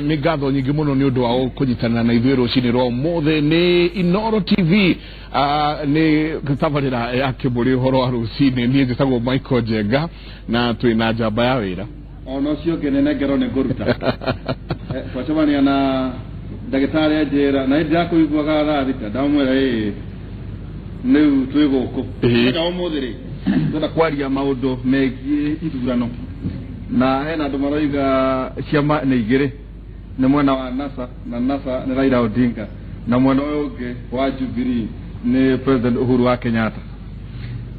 nĩ ngatho nyingĩ mũno nĩ ũndũ wa kũnyitanĩra na ithuĩ rũcinĩ rwa ũmũthĩ nĩ Inooro TV nĩ tabarĩra ya Kĩmũrĩ ũhoro wa rũcinĩ niĩ njĩtagwo Michael Njenga na twĩna njamba ya wĩra ona ũcio ũngĩ ngero nĩ ngũruta twacemania na ndagĩtarĩ anjĩra na hĩndĩ ya kũiguaga rathita ndamwĩra rĩu twĩ gũkũ ũmũthĩ rĩ twenda kwaria maũndũ megiĩ ithurano na hena andũ maroiga ciama nĩ igĩrĩ nĩ mwena wa NASA na NASA nĩ Raila Odinga na mwena ũyũ ũngĩ wa Jubilee nĩ President Uhuru wa Kenyatta.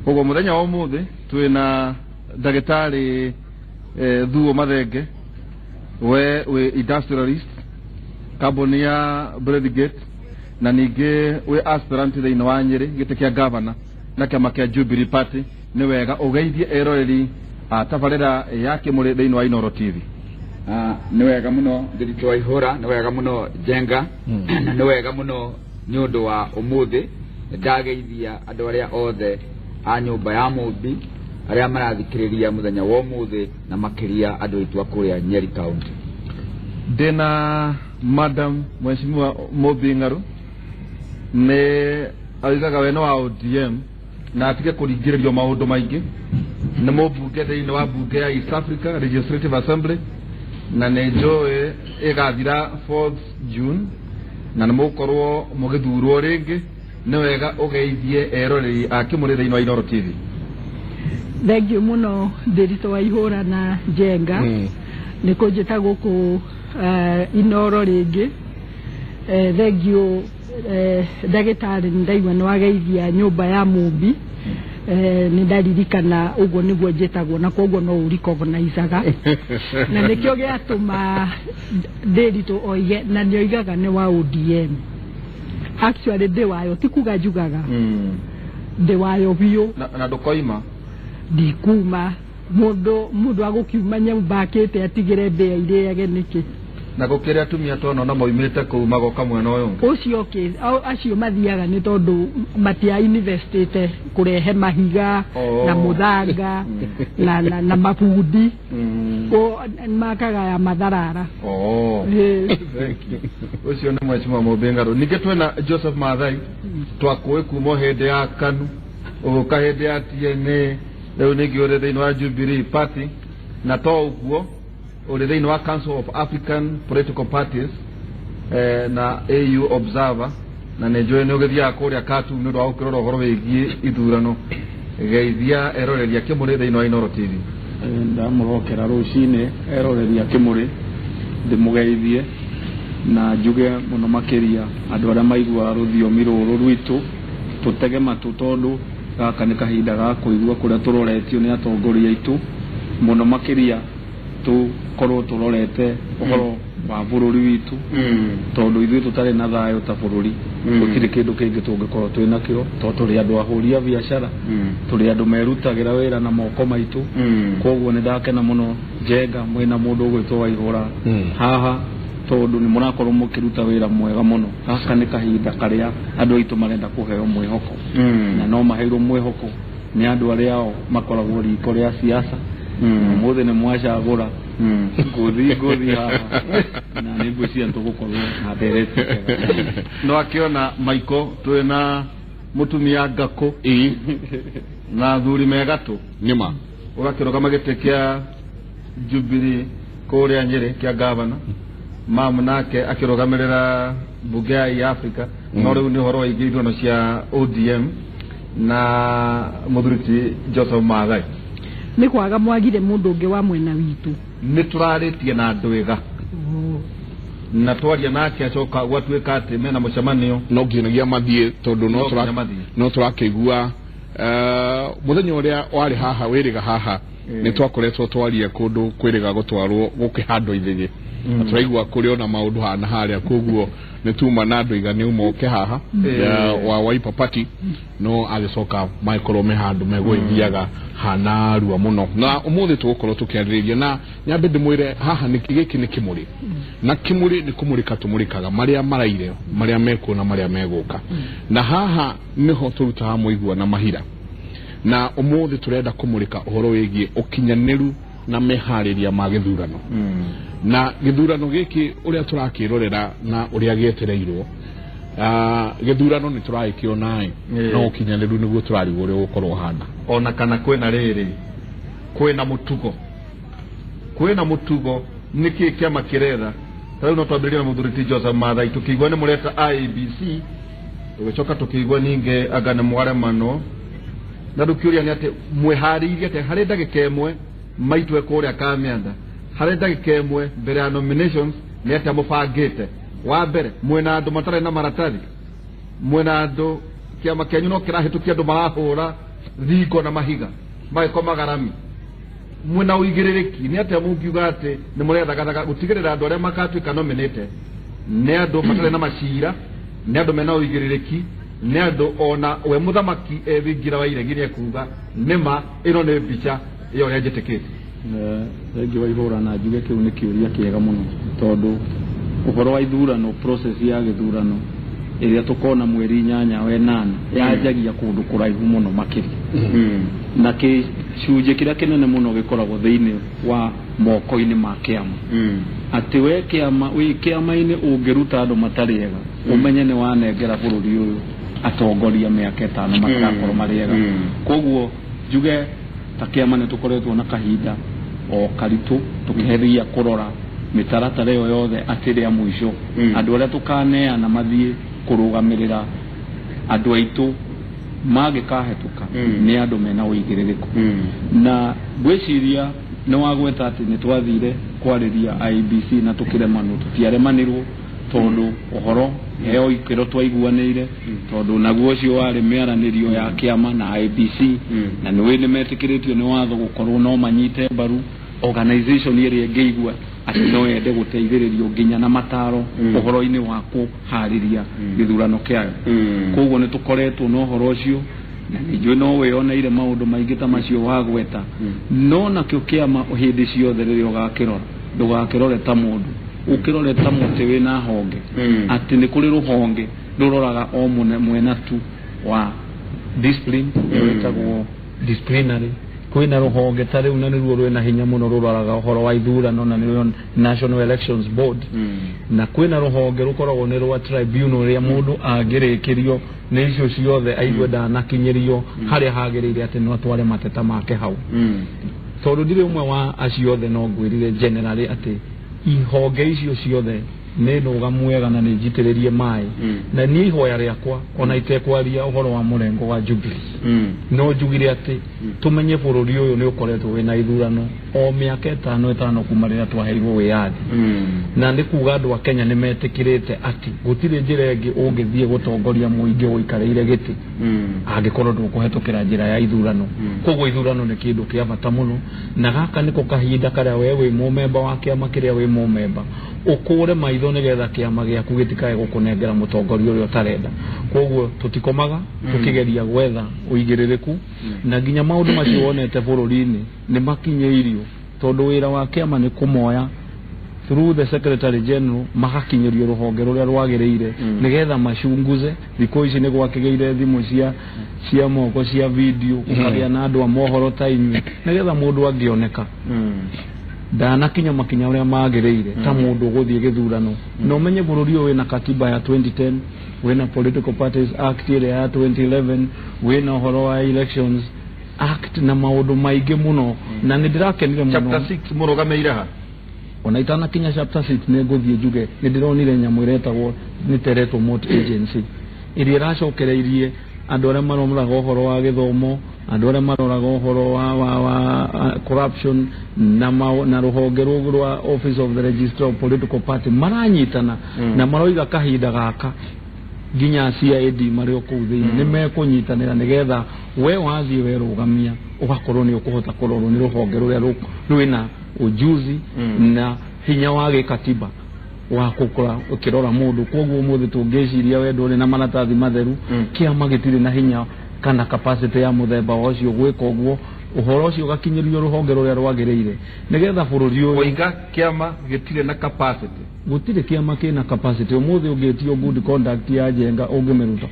Koguo mũthenya wa ũmũthĩ twĩna ndagĩtarĩ Thuo Mathenge we industrialist kambuni ya Bredgate na ningĩ we aspirant thĩinĩ wa Nyĩrĩ gĩtĩ kĩa governor na kĩama kĩa Jubilee Party nĩ wega ũgeithie eroreri tabarĩra ya Kĩmũrĩ thĩinĩ wa Inooro TV. Nĩ wega mũno Ndiritu Waihũra, nĩ wega mũno Njenga, na nĩ wega mũno nĩ ũndũ wa ũmũthĩ ndageithia andũ arĩa othe a nyũmba ya Mũmbi arĩa marathikĩrĩria mũthenya wa ũmũthĩ na makĩria andũ aitũ a kũrĩa Nyeri County. Ndĩna Madam Mheshimiwa Mũmbi Ng'arũ nĩ oigaga we nĩ wa ODM na atige kũringĩrĩrio maũndũ maingĩ nĩ mũmbunge thĩinĩ wa mbunge ya East Africa Legislative Assembly na nĩ njũĩ ĩgathira 4th June na nĩ mũgũkorwo mũgĩthurwo rĩngĩ nĩ wega ũgeithie eroreri a Kĩmũrĩ thĩinĩ wa Inooro TV. Thengiũ mũno Ndiritu Waihũra na Njenga nĩ kũnjĩta gũkũ Inooro rĩngĩ. Thengiũ ndagĩtarĩ nĩ ndaigua nĩ wageithia nyũmba ya Mũmbi nĩ ndaririkana ũguo nĩguo njĩtagwo na koguo no ũricognizaga na nĩkĩo gĩatũma Ndiritu oige na nĩ oigaga nĩ wa ODM. Actually ndĩ wayo ti kuga njugaga ndĩ wayo biũ na ndũkoima ndikuma mũndũ agũkiuma nyũmba akĩte atigĩre mbĩa irĩage nĩkĩ na gũkĩrĩa atumia twana na moimĩte kũu magoka mwena ũyũ ũngĩ ũcio acio mathiaga nĩ tondũ matia investite kũrehe mahiga na mũthanga na mabundi makaga ya matharara. Ũcio nĩ Mheshimiwa Mũmbi Ng'arũ. Ningĩ twĩna Joseph Mathai twakũĩ kuma hĩndĩ ya KANU ũgũka hĩndĩ ya TNA rĩu ningĩ ũrĩ thĩinĩ wa Jubilee Party na to ũguo ũrĩ thĩinĩ wa Council of African Political Parties na AU Observer na nĩ njũĩ nĩ ũgĩthiaga kũrĩa Katu nĩ ũndũ wa gũkĩrora ũhoro wĩgiĩ ithurano. Geithia eroreri a Kĩmũrĩ thĩinĩ wa Inooro TV. Ndamũrokera rũcinĩ eroreri a Kĩmũrĩ ndĩmũgeithie na njuge mũno makĩria andũ arĩa maiguaga rũthiomi rũrũ rwitũ tũtege matũ tondũ gaka nĩ kahinda ga kũigua kũrĩa tũroretio nĩ atongoria aitũ mũno makĩria tũkorwo tũrorete ũhoro wa bũrũri witũ tondũ ithuĩ tũtarĩ na thayũ ta bũrũri gũtirĩ kĩndũ kĩngĩ tũngĩkorwo twĩ nakĩo tondũ tũrĩ andũ ahũri a biacara tũrĩ andũ merutagĩra wĩra na moko maitũ. Koguo nĩ ndakena mũno Njenga mwĩna mũndũ ũgwĩtwo Waihũra haha tondũ nĩ mũrakorwo mũkĩruta wĩra mwega mũno. Gaka nĩ kahinda karĩa andũ aitũ marenda kũheo mwĩhoko na no maheirwo mwĩhoko nĩ andũ arĩa makoragwo riko rĩa siasa. Mũthĩ nĩ mwacagũra ngũthi haha na nĩ ngwĩciria tũgũkorwo na ndereti no akĩona Michael twĩna mũtumia Ngakũ na athuri megatũ nĩma ũgakĩrũgama gĩtĩ kĩa Jubilee kũrĩa Nyĩrĩ kĩa governor mamu nake akĩrũgamĩrĩra mbunge ya Africa no rĩu nĩ ũhoro wa ithurano cia ODM na mũthuriti Joseph Mathai nĩ kwaga mwagire mũndũ ũngĩ wa mwena witũ nĩ tũrarĩtie na ndwĩga na twaria nake acoka gwatuĩka atĩ mena mũcemanio no nginagia mathiĩ tondũ no tũrakĩigua mũthenya ũrĩa warĩ haha wĩrĩga haha nĩ twakoretwo twaria kũndũ kwĩrĩga gũtwarwo gũkĩhandwo ithĩgĩ na tũraigua kũrĩ ona maũndũ hana harĩa koguo nĩ tuma na andũ igani moke haha wa Wiper Party no agĩcoka Michael handũ megũithiaga hana rua mũno na ũmũthĩ tũgũkorwo tũkĩarĩrĩria na nyambe ndĩmwĩre haha gĩkĩ nĩ Kĩmũrĩ na Kĩmũrĩ nĩ kũmũrĩka tũmũrĩkaga marĩa maraire marĩa mekuo na marĩa megũka na haha nĩho tũrutaga mũigua na mahira na ũmũthĩ tũrenda kũmũrĩka ũhoro wĩgiĩ ũkinyanĩru na mehariria ma githurano na githurano giki uria turakirorera na uria gietereirwo githurano ni turaikio nai no kinyaniru niguo turarigwo uria gukorwo hana ona kana kwena riri kwena mutugo niki kiama kirera tayari no twambiriria na muthuriti Joseph Mathai tukigwa ni mureta IEBC tugicoka tukigwa ninge agane mware mano na dukiuria ni ate mweharirie ate hari ndagika imwe maitwe kuria Kamianda hari ndagika imwe mbere ya nominations ni ate mubangite wa mbere mwena andu matare na maratathi mwena andu kiama kenyu no kirahitukia andu marahura thiko na mahiga maiko magarami mwena uigiririki ni ate mungiuga ate ni murethagathaga gutigirira andu aria makatuika nominate ni andu matare na macira ni andu mena uigiririki ni andu ona we muthamaki ethingira wa iregiria kuga nima ino ni mbica iyo yajitikite thengi wa ihura na njuge kiu ni kiuria kiega muno tondu uhoro wa ithurano process ya githurano iria tukona mweri 8 wa 8 yajagia kundu kuraihu muno makiri na kicunje kiria kinene muno gikoragwo thiini wa moko-ini ma kiama ati we kiama wi kiama-ini ungiruta andu matariega umenye ni wanengera bururi uyu atongoria miaka 5 matarakorwo mariega koguo njuge ta kiama ni tukoretwo na kahinda o karitu tukiheria kurora mitaratara yo yothe atiri ya mwisho andu aria tukaneana mathie kurugamirira andu aitu magikahetuka ni andu mena uigiririku na gwiciria ni wagweta ati ni twathire kwariria IEBC na tukiremano tutiaremanirwo tondu uhoro heo ikiro twaiguanire tondu naguo cio wari miaranirio ya kiama na IEBC na niwe ni metikiritio ni watho gukorwo no manyite mbaru organization iria ngeigua ati no yende guteithiririo nginya na mataro uhoro-ini wa kuhariria githurano kiayo koguo ni tukoretwo no horo ucio na nijwe no weoneire maundu maingi ta macio wagweta no na kio kiama hindi ciothe riria ugakirora ndugakirore ta mundu ukirore ta muti wina honge ati ni kuri ruhonge ruroraga o mwena tu wa discipline wetagwo disciplinary kwina ruhonge tari una niruo rwena hinya muno ruroraga uhoro wa ithurano na niyo National Elections Board na kwina ruhonge rukoragwo ni rwa tribunal ria mundu angirikirio ni icio ciothe aigwe ndanakinyirio haria hagirire ati no tware mateta make hau tondu ndire umwe wa aciothe no ngwirire generally ati ihonge icio ciothe ni nduga mwega na ni njitiririe mai na ni ihoya riakwa ona itekwaria uhoro wa murengo wa Jubilee no njugire ati tumenye bururi uyu ni ukoretwo wina ithurano o miaka 5 kuma riria twaherirwo wiyathi na ndi kuga andu a Kenya ni metikirite ati gutire njira ingi ungithie gutongoria muingi uikarire giti angikorwo ndukuhetukira njira ya ithurano koguo ithurano ni kindu kia bata muno na gaka niko kahinda karia we wi mumemba wa kiama kiria wi mumemba ukure maitho nigetha kiama giaku gitikae gukunengera mutongoria uria utarenda koguo tutikomaga tukigeria gwetha uigiririku na nginya maundu macio wonete bururi-ini ni makinyeirio tondu wira wa kiama ni kumoya through the Secretary General magakinyirio ruhonge ruria rwagiriire nigetha macunguze thiko ici ni gwakigeire thimu cia moko cia video ukagĩa na andu a mohoro ta inyu nigetha mundu angioneka ndanakinya makinya uria magiriire ta mundu guthie githurano no menye bururi uyu wina katiba ya 2010 wina Political Parties Act ya 2011 wina uhoro wa Elections Act na maundu maingi muno na nindirakenire muno chapter 6 murugameire ha ona itana kinya chapter 6 ne guthie njuge nindironire nyamu iretagwo ni Tereto Motor Agency iria racokereirie andu aria maroraga uhoro wa githomo andu aria maroraga uhoro wa corruption na ruhonge rwa Office of the Registrar of Political Party maranyitana na maroiga kahinda gaka ginya CID mario kuu thiini ni mekunyitanira nigetha we wathie we rugamia ugakorwo ni ukuhota kurorwo ni ruhonge ruria rwina ujuzi na hinya wa gikatiba wa kukora ukirora mundu koguo umuthi tungiciria we nduri na maratathi matheru kiama gitire na hinya kana capacity ya muthemba ucio gwika uguo uhoro ucio gakinyirio ruhonge ruria rwagiriire nigetha bururi uyu oiga kiama gitire na capacity gutire kiama kina capacity umuthi ungitio good conduct ya Njenga ungimiruta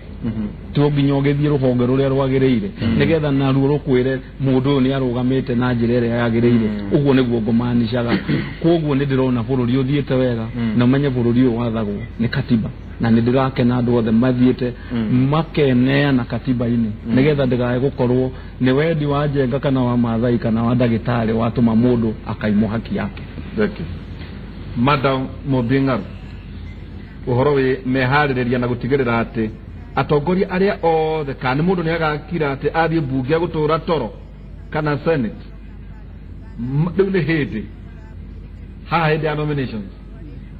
to nginya ugithie ruhonge ruria rwagiriire nigetha naruo rukwire mundu ni arugamite na njira iria yagiriire uguo niguo ngumanishaga koguo ni ndirona bururi uthiete wega na umenye bururi uyu wathagwo ni katiba na ni ndirakena andu othe mathiete makenea na katiba-ini nigetha ndigae gukorwo ni wendi wa Njenga kana wa Maathai kana wa ndagitari watuma mundu akaimo haki yake. Theki Madam Mobinga uhoro we mehaririria na gutigirira ati atongoria aria othe kana mundu ni agakira ati athie bunge agutura toro kana senate riu ni hindi haha hindi ya nominations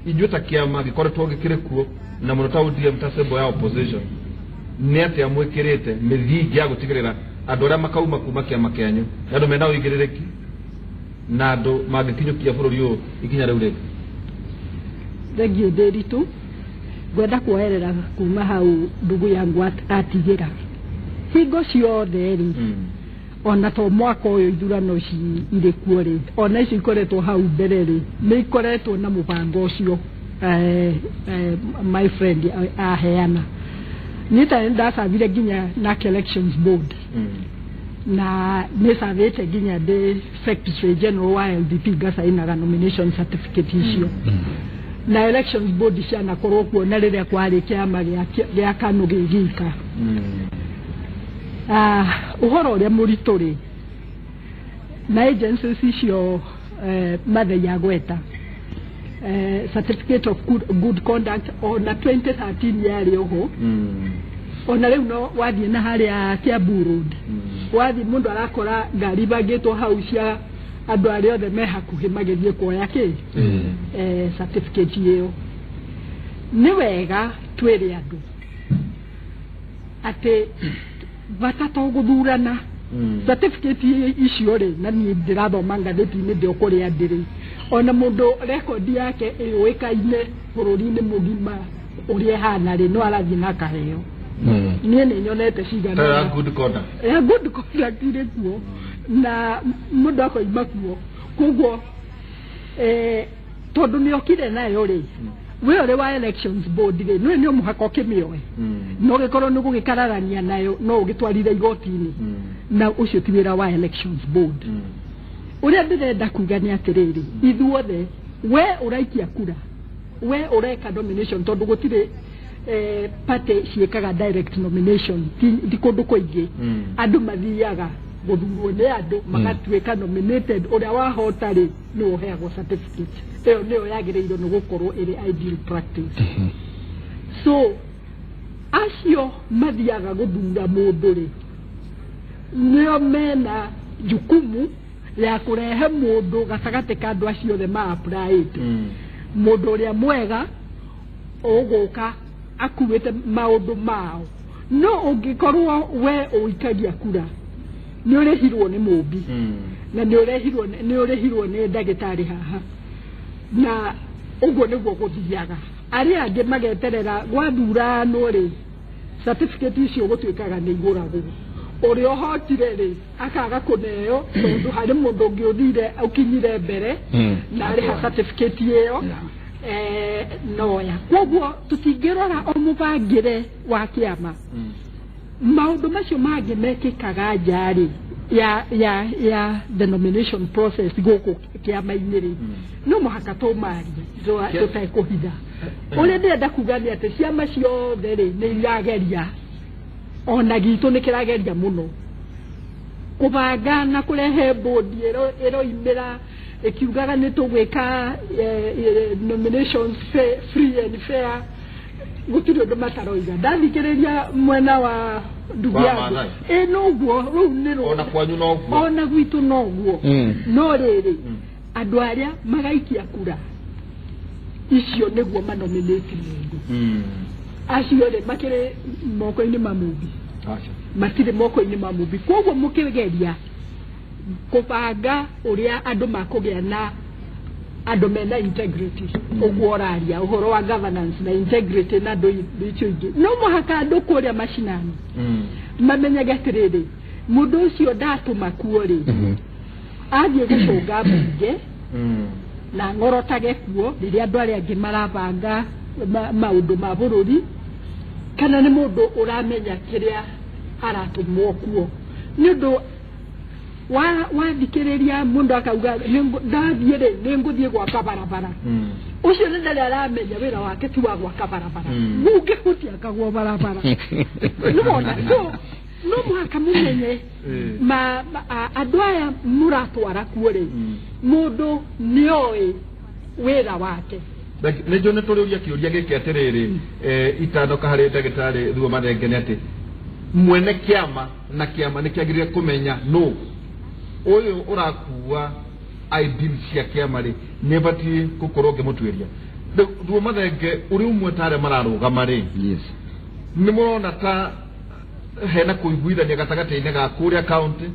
ijuta kiama gikoretwo gikirikuo na mundu ta UDM tasebo ya opposition ni ati amwikirite mithingi ya gutigirira andu aria makauma kuma kiama kianyu andu mena uigiririki na andu magikinyukia bururi uyu ikinya riu ri thengio ndiritu gwenda kuoerera kuma hau ndugu yangu atigira hingo ciothe ri ona to mwaka uyu ithurano ci iri kuo ri ona ici ikoretwo hau mbere ri ni ikoretwo na mubango ucio my friend aheana nita ndacabire nginya na elections board na nisavete nginya the secretary general wa LDP gasainaga nomination certificate icio na elections board ciana korwo kuona riria kwari kiama gia KANU gigika uhoro uria murituri na agencies icio mathe ya gweta certificate of good conduct ona 2013 yari oho ona riu no wathie na haria Kiambu Road wathie mundu arakora ngari bagitwo hau cia andu aria othe me hakuhi magithie kuoya ki certificate iyo ni wega twire andu ati batata guthurana certificate icio ri na ni ndirathoma ngatheti-ini ndio kuria ndiri ona mundu record yake iwikaine bururi-ini mugima uria hana ri no arathie na kaheo nie ni nyonete cigana ya good conduct iri kuo na mundu akoima kuo koguo tondu ni okire nayo ri we ore wa elections board ri no ni muhako kimioe no gikorwo ni gugikararania nayo no ugitwarire igoti-ini na ucio ti wira wa elections board uria ndirenda kuga ni atiriri ithuothe we uraikia kura we ureka nomination tondu gutire party ciekaga direct nomination ti kundu kuingi andu mathiaga guthurwo ni andu magatuika nominated uria wahota ri ni uheagwo certificate iyo niyo yagiriirwo ni gukorwo iri ideal practice so acio mathiaga guthura mundu ri nio mena jukumu ya kurehe mundu gatagati ka andu acio othe ma apply mundu uria mwega uguka akuwete maundu mao no ungikorwo we uikagia kura ni urehirwo ni mumbi na ni urehirwo ni ndagitari haha na uguo niguo guthiaga aria angi mageterera gwathurano ri certificate icio gutwikaga ni iguragwo uri ohotire ri akaga kuneo tondu hari mundu ungi uthire ukinyire mbere na ari ha certificate iyo noya koguo tutingirora omubangire wa kiama maundu macio mangi mekikaga njari ya the nomination process guku kiama-ini ri no muhaka tumarie tutekuhitha uria ndirenda kuga ni ati ciama ciothe ri ni irageria ona gitu ni kirageria muno kubanga na kurehe bodi iroimira ikiugaga ni tugwika nominations free and fair gutiri undu mataroiga ndathikiriria mwena wa ndugu yangu noguo riu ni ona kwanyu noguo ona gwitu noguo no riri andu aria magaikia kura icio niguo manominate mundu acio ri makire moko-ini ma mubi matire moko-ini ma mubi koguo mukigeria kubanga uria andu makugia na andu mena integrity uguo raria uhoro wa governance na integrity na andu icio ingi no muhaka andu kuria mashinani mamenyaga atiriri mundu ucio ndatuma kuo ri athie gucunga mbunge na ngorotage kuo riria andu aria angi marabanga maundu ma bururi kana ni mundu uramenya kiria aratumwo kuo ni undu wathikiriria mundu akauga ndathie ri ninguthie gwaka barabara ucio ni ndaria aramenya wira wake ti wa gwaka barabara bunge gutiakagwo barabara nubona no mwaka mumenye andu aya muratwara kuo ri mundu nioi wira wake nejo ne turiuria kiuria giki atiriri itandoka hari ndagitari Thuo Mathenge ni ati mwene kiama na kiama ni kiagirire kumenya no uyu urakuwa ideal cia kiama ri ni bati gukorwo ngimutwiria Thuo Mathenge uri umwe tare mararugama ri yes ni murona ta hena kuiguithania gatagati-ini ga kuria county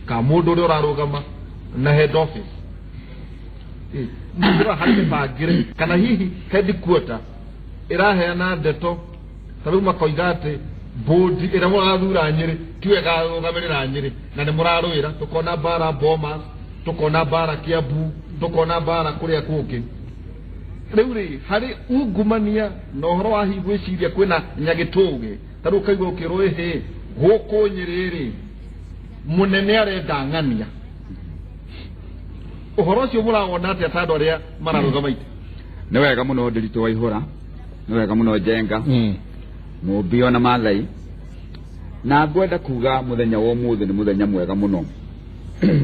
ka mundu uri urarugama na head office ndira hari bagire kana hihi headquarter iraheana ndeto taru makoiga ati board ira murathura Nyeri tiwe garugamirira Nyeri na ni muraruira tukona bara Bomas tukona bara Kiambu tukona bara kuria kungi riu ri hari ungumania no horo wa higwiciria kwina Nyagituge taru kaigwa ukirwe he guku Nyeri ri munene arenda ng'ania uhoro ucio muragona atia tandu aria mararugamaite ni wega muno Ndiritu Waihura ni wega muno Njenga Mubio na Mathai na ngwenda kuga muthenya wa umuthi ni muthenya mwega muno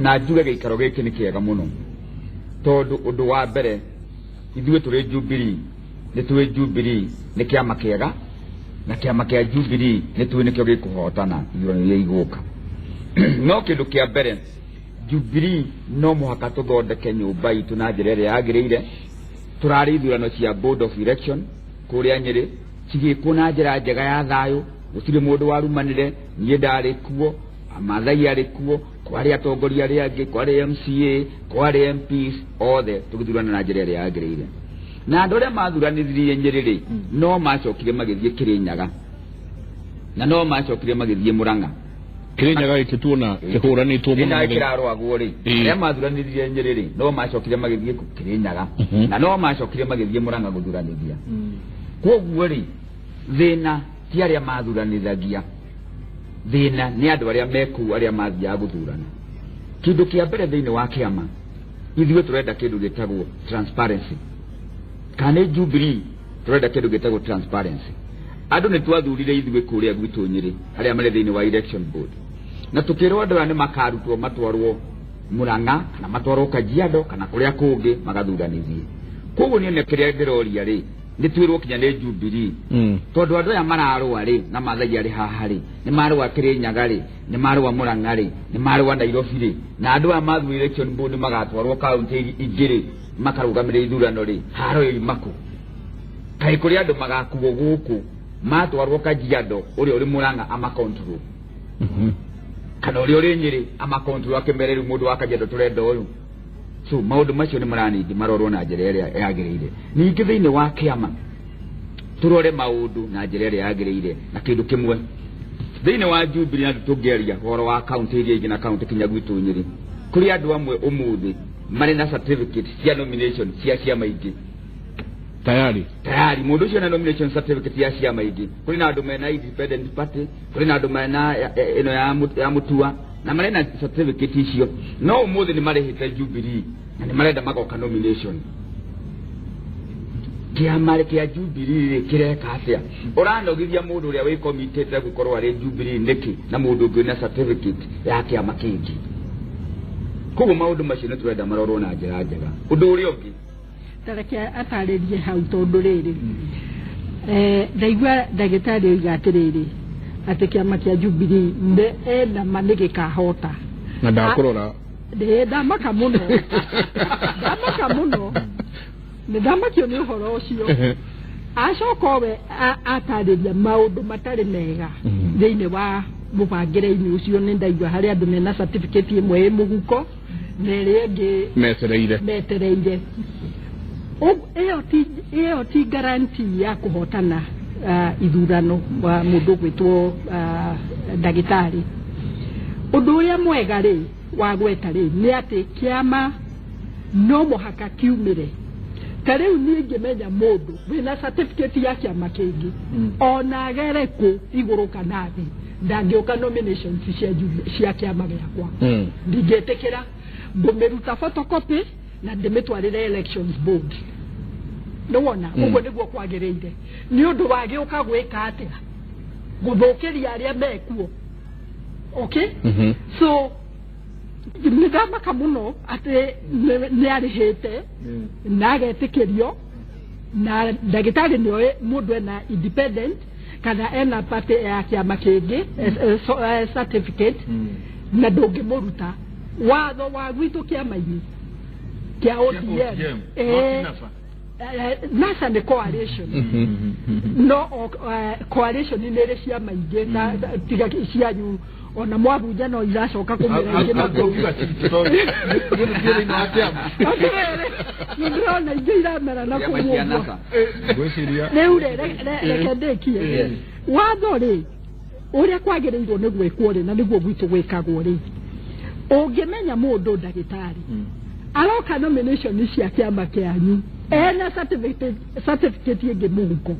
na njuge giikaro giki ni kiega muno tondu undu wa mbere ithuĩ tũrĩ Jubilee nĩ tũĩ Jubilee nĩ kĩama kĩega na kĩama kĩa Jubilee nĩ tũĩ nĩkĩo gĩkũhotana ithurano iria igũka no kĩndũ kĩa mbere Jubilee no mũhaka tũthondeke nyũmba itũ na njĩra ĩrĩa yagĩrĩire tũrarĩ ithurano cia board of election kũrĩa Nyeri cigĩkwo na njĩra njega ya thayũ gũtirĩ mũndũ warumanire niĩ ndarĩ kuo Amathai arĩ kuo kwarĩ atongoria arĩa angĩ kwarĩ MCA kwarĩ MPs othe tũgĩthurana na njĩra ĩrĩa yagĩrĩire na andũ arĩa mathuranithirie Nyeri rĩ no macokire magĩthiĩ Kĩrĩnyaga na no macokire magĩthiĩ Mũrang'a Kĩrĩnyaga gĩkĩ tuona kĩhũranĩtwo mũno na kĩrarwagwo rĩ arĩa mathuranithirie Nyeri rĩ no macokire magĩthiĩ Kĩrĩnyaga na no macokire magĩthiĩ Mũrang'a gũthuranithia koguo rĩ thĩna ti arĩa mathuranithagia thina ni andu aria meku aria mathia guthurana kindu kia mbere thiini wa kiama ithuĩ turenda kindu gitagwo transparency kana Jubilee turenda kindu gitagwo transparency andu ni twathurire ithuĩ kuria gwitũ Nyeri aria mari thiini wa election board na tukirwo andu aya ni makarutwo matwarwo Mũrang'a kana matwarwo Kajiado kana kuria kungi magathuranithie koguo ni ne kiria ndiroria ri ni twirwo kinya ni Jubilee tondu andu aya mararwa ri na Mathai ari haha ri ni marwa Kĩrĩnyaga ri ni marwa Mũrang'a ri ni marwa Nairobi ri na andu aya mathu election board magatwarwo county ingĩ ri makarugamĩrĩra ithurano ri haro imaku kai kuri andu magakuo guku matwarwo Kajiado uria uri Mũrang'a ama control kana uria uri Nyeri ama control akemereri mundu wa Kajiado turenda uyu so maundu macio ni maranindi marorwo na njĩra ĩrĩa yagĩrĩire ningĩ thĩinĩ wa kĩama turore maundu na njĩra ĩrĩa yagĩrĩire na kĩndũ kĩmwe thĩinĩ wa Jubilee andu tũngĩaria horo wa county iria ingĩ na county kinya gwitũ Nyeri kuri andu amwe ũmũthĩ marĩ na certificate cia nomination cia ciama ingĩ tayari mundu ucio na nomination certificate ya ciama ingĩ kuri na andu mena independent party kuri na andu mena ino ya Mutua na marena certificate icio no umuthi ni marehete Jubilee na ni marenda magoka nomination kiama kia Jubilee kireka atia uranogithia mundu uria wi committed gukorwo ari Jubilee niki na mundu ungi na certificate ya kiama kingi koguo maundu macio ni turenda marorwo na njĩra njega undu uria ungi tareke ataririe hau tondu riri ndaigua ndagĩtarĩ oiga atĩrĩrĩ atĩ kĩama kĩa Jubilee enda manĩgĩ kahota na ndakũrora ndamaka mũno nĩ ndamakio nĩ ũhoro ũcio acoka we atarĩria maũndũ matarĩ mega thĩinĩ wa mũbangĩre-inĩ ũcio nĩ ndaigua harĩ andũ mena certificate ĩmwe ĩ mũhuko na ĩrĩa ĩngĩ metereire ĩyo ti guarantee ya kũhotana ithurano wa mundu gwitwo ndagĩtarĩ undu uria mwega ri wa gweta ri ni ati kiama no muhaka kiumire tariu ni ngimenya mundu wina certificate ya kiama kingi ona gere ku iguru kana thi ndangioka nominations cia kiama giakwa ndingetekera ngumiruta photocopy na ndimitwarire elections board no wona uguo niguo kwagireire ni undu wage ukagwika atia guthukiria aria mekuo okay so nĩndamaka mũno atĩ nĩarĩhĩte na agetikirio na ndagĩtarĩ nĩoĩ mũndũ ena independent kana ena party ya kĩama kĩngĩ certificate na ndũngĩmũruta watho wa gwitũ kĩama-inĩ kĩa ODM NASA nĩ coalition no coalition nĩ ĩrĩ ciama ingĩ tiga cianyu ona mwabunja no iracoka kumira ingi na kuvuga tito ndirona ingi iramera na kumugwa rĩu reke ndĩkie watho rĩ ũrĩa kwagĩrĩirwo nĩ gwĩkwo rĩ na nĩguo gwitũ gwĩkagwo rĩ ũngĩmenya mũndũ ndagĩtarĩ aroka nomination cia kĩama kĩanyu ena certificate ĩngĩ mũhuko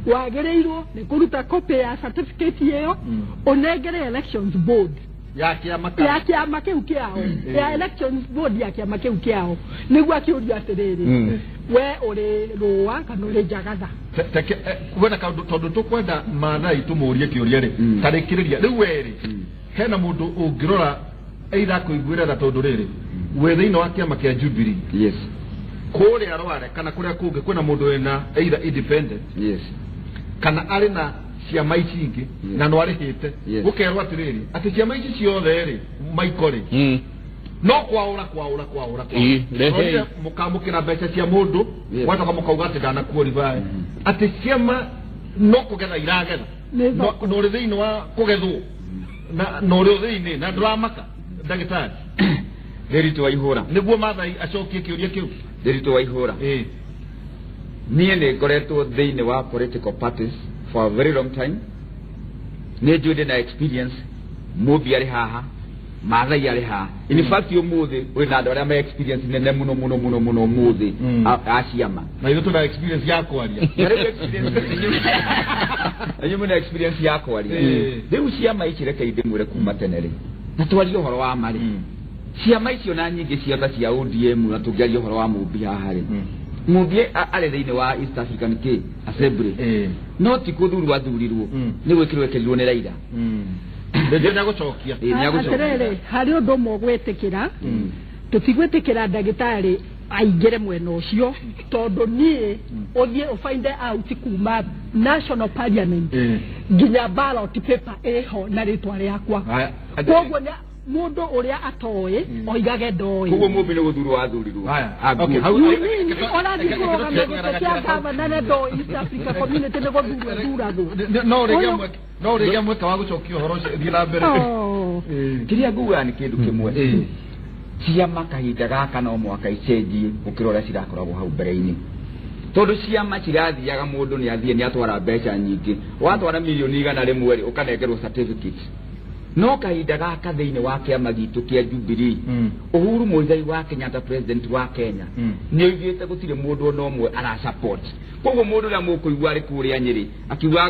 wagĩrĩirwo nĩ kũruta copy ya certificate ĩyo ũnengere elections board ya kĩama kĩu kĩao ya elections board ya kĩama kĩu kĩao nĩguo akĩũrio atĩrĩrĩ we ũrĩ rũa kana ũrĩ njagatha wena tondũ tũkwenda Maathai tũmũrie kĩũria rĩ tarĩkĩrĩria rĩu werĩ hena mũndũ ũngĩrora either kũiguĩra tondũ rĩrĩ we thĩinĩ wa kĩama kĩa Jubilee yes kũrĩa arware kana kũrĩa kũngĩ kwĩna mũndũ wena either independent yes kana arĩ na ciama ici ingĩ na no arĩhĩte gũkerwo atĩrĩrĩ atĩ ciama ici ciothe rĩ Michael rĩ no kwaũra mũkamũkĩra mbeca cia mũndũ watoka mũkauga atĩ ndanakuoribaĩ atĩ ciama no kũgetha iragetha no ũrĩ thĩinĩ wa kũgethwo na ũrĩ thĩinĩ na ndũramaka ndagĩtarĩ Nderitu Waihũra nĩguo Maathai acokie kĩũria kĩu Nderitu Waihũra niĩ nĩ ngoretwo thĩinĩ wa political parties for a very long time nĩ njũĩ ndĩ na experience Mũmbi arĩ haha Maathai arĩ haha in fact ũmũthĩ wĩ na andũ arĩa me experience nene mũno ũmũthĩ a ciama na ithuĩ tũna experience ya kwaria anyuĩ mũna experience ya kwaria rĩu ciama ici reke ndĩmwĩre kuma tene rĩ na twarie ũhoro wa marĩ ciama icio na nyingĩ ciothe cia ODM na tũngĩaria ũhoro wa Mũmbi haha rĩ Mũmbi arĩ thĩinĩ wa East African Assembly no ti kũthurwo athurirwo nĩ gwĩkĩrwo nĩ Raila nĩagũcokia atĩrĩrĩ harĩ ũndũ ũmwe gwĩtĩkĩra tũtigwĩtĩkĩra ndagĩtarĩ aingĩre mwena ũcio tondũ niĩ ũthiĩ ũfind out kuma National Parliament nginya ballot paper ĩho na rĩtwa rĩakwa koguo mundu uria atoe oigage ndoe kugo Mũmbi nĩ gũthurwo athurirwo okay ona ndikuroga gĩtĩ kĩa gavana na ndo East Africa Community nĩ gũthurwo no rĩgĩa mweka wa gũcokia ũhoro ũcio thiĩ na mbere kĩrĩa nguga nĩ kĩndũ kĩmwe ciama kahinda gaka no mwaka icenjie gũkĩra ũrĩa cirakoragwo hau mbere-inĩ tondũ ciama cirathiaga mũndũ nĩ athiĩ nĩ atwara mbeca nyingĩ watwara milioni 100 rĩ ũkanengerwo certificate no kahinda gaka thĩinĩ wa kĩama gitũ kĩa Jubilee Uhuru Muigai wa Kenyatta president wa Kenya nĩ oigĩte gũtirĩ mũndũ ona ũmwe ara support koguo mũndũ ũrĩa mũkũigua arĩ kũrĩa Nyĩrĩ akiuga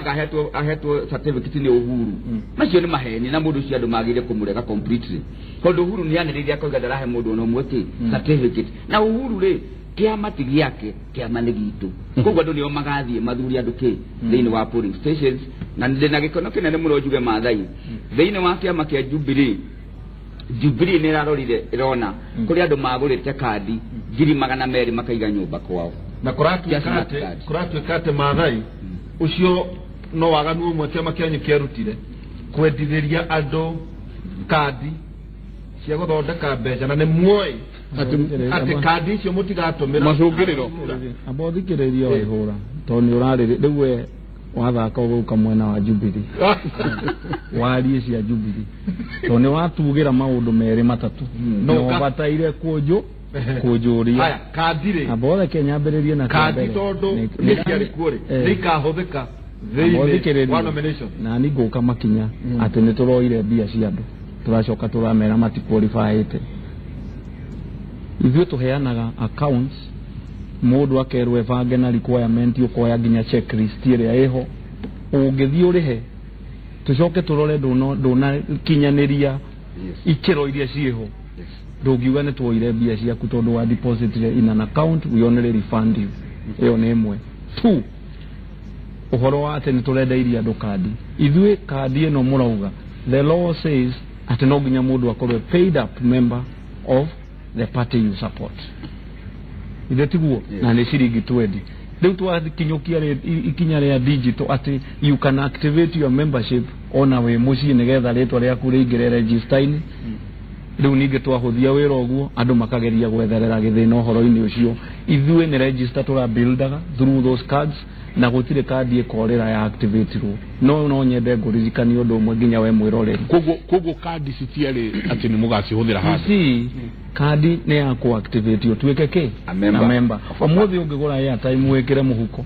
ahetwo certificate nĩ Uhuru macio nĩ maheni na mũndũ ũcio andũ magĩrĩire kũmũrega completely tondũ Uhuru nĩ anĩrĩire akauga ndarahe mũndũ ona ũmwe certificate na Uhuru rĩ kĩama ti gĩake kĩama nĩ gitũ koguo andũ nĩo magathiĩ mathuri andũ thĩinĩ wa polling stations na ndĩna gĩkono kĩnene mũno njuge Maathai thĩinĩ wa kĩama kĩa Jubilee nĩ ĩrarorire ĩrona kũrĩ andũ magũrĩte kandi 200,000 makaiga nyũmba kwao na kũratuĩka atĩ Maathai ũcio no waganu ũmwe kĩama kĩanyu kĩarutire kwendithĩria andũ kandi cia gũthondeka mbeca na nĩ muoĩ atĩ kandi icio mũtigatũmĩra macũngĩrĩro amba ũthikĩrĩrie Waihũra tondũ nĩ ũrarĩrĩ rĩu we wathaka ũgũka mwena wa Jubilee warie cia Jubilee tondũ nĩ watugĩra maũndũ merĩ matatũ no bataire kũnjũria haya kandi rĩ amba othe Kenya ambĩrĩrie na kandi tondũ nĩ ciarĩkuo rĩ nĩ ikahũthĩka thĩinĩ wa nomination na nĩ ngũka makinya atĩ nĩ tũroire mbia cia andũ turacoka turamera mati qualified ithuĩ tũheanaga accounts mũndũ akerwo ebange na requirement ũkoya nginya checklist ĩrĩa ĩho ũngĩthiĩ ũrĩhe tucoke turore ndona kinyanĩria ikĩro iria ciĩho ndũngiuga nĩ tuoire mbia ciaku tondũ wa deposit in an account we only refund you ĩyo nĩ ĩmwe 2 ũhoro wa atĩ nĩ tũrendeirie andũ kandi ithuĩ kandi ĩno mũrauga the law says atĩ no nginya mũndũ akorwo paid up member of the party you support ithe tiguo na nĩ ciringi 20 rĩu twakinyũkia ikinya rĩa digital atĩ you can activate your membership ona wĩ mũciĩ nĩgetha rĩtwa rĩaku rĩingĩre register-inĩ rĩu ningĩ twahũthia wĩra ũguo andũ makageria gwetherera gĩthĩna ũhoro-inĩ ũcio ithuĩ nĩ register tũrabuildaga through those cards na gũtirĩ kandi ĩkorĩra ya activateirwo no nyende ngũririkanie ũndũ ũmwe nginya we mwĩroreri koguo kandi citiarĩ atĩ nĩ mũgacihũthĩra handũ kandi nĩ ya kũactivate ũtuĩke kĩ na member ũmũthĩ ũngĩgũra airtime wĩkĩre mũhuko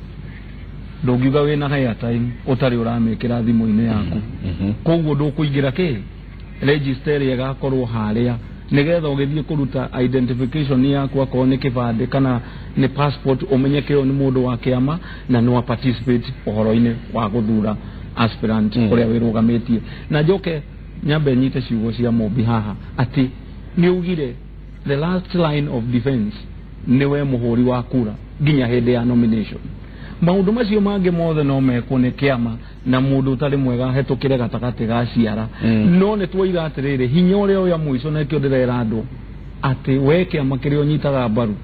ndũngiuga wĩna airtime ũtarĩ ũramĩkĩra thimũ-inĩ yaku koguo ndũkũingĩra kĩ register ĩrĩa ĩgakorwo harĩa nĩgetha ũgĩthiĩ kũruta identification yaku akorwo nĩ kĩbandĩ kana nĩ passport ũmenyeke ũyũ nĩ mũndũ wa kĩama na no participate ũhoro-inĩ wa gũthura aspirant ũrĩa wĩrũgamĩtie na njoke nyambe nyite ciugo cia Mũmbi haha atĩ nĩ ugire the last line of defense nĩwe mũhũri wa kura nginya hĩndĩ ya nomination maũndũ macio mangĩ mothe no mekwo nĩ kĩama na mũndũ ũtarĩ mwega hetũkĩre gatagatĩ ga ciara no nĩ twoiga atĩrĩrĩ hinya ũrĩa ũya mũico na kĩo ndĩrera andũ atĩ we kĩama kĩrĩa ũnyitaga mbaru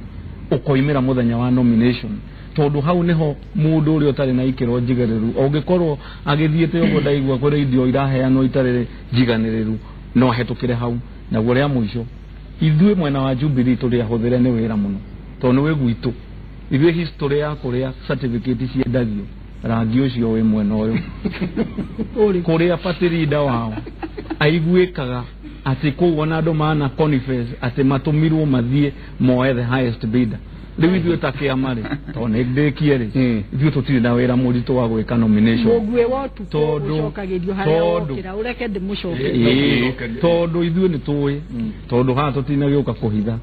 ũkoimĩra mũthenya wa nomination tondũ hau nĩho mũndũ ũrĩa ũtarĩ na ikĩro njigĩrĩru ũngĩkorwo agĩthiĩte ũguo ndaigua kũrĩ indo iraheanwo itarĩ njiganĩrĩru no hetũkĩre hau na guo rĩa mũico ithuĩ mwena wa Jubilee tũrĩahũthĩre nĩ wĩra mũno tondũ nĩ gwitũ ithuĩ history ya kũrĩa certificate ciendagio rangi ũcio wĩ mwena ũyũ kũrĩa party leader wao aiguĩkaga atĩ kũu ona andũ mana confess atĩ matũmirwo mathiĩ moe the highest bidder rĩu ithuĩ ta kĩama rĩ tondũ nĩ ndĩkie rĩ ithuĩ tũtirĩ na wĩra mũritũ wa gwĩka nomination tondũ ithuĩ nĩ tũĩ tondũ haha tũtinagĩũka kũhitha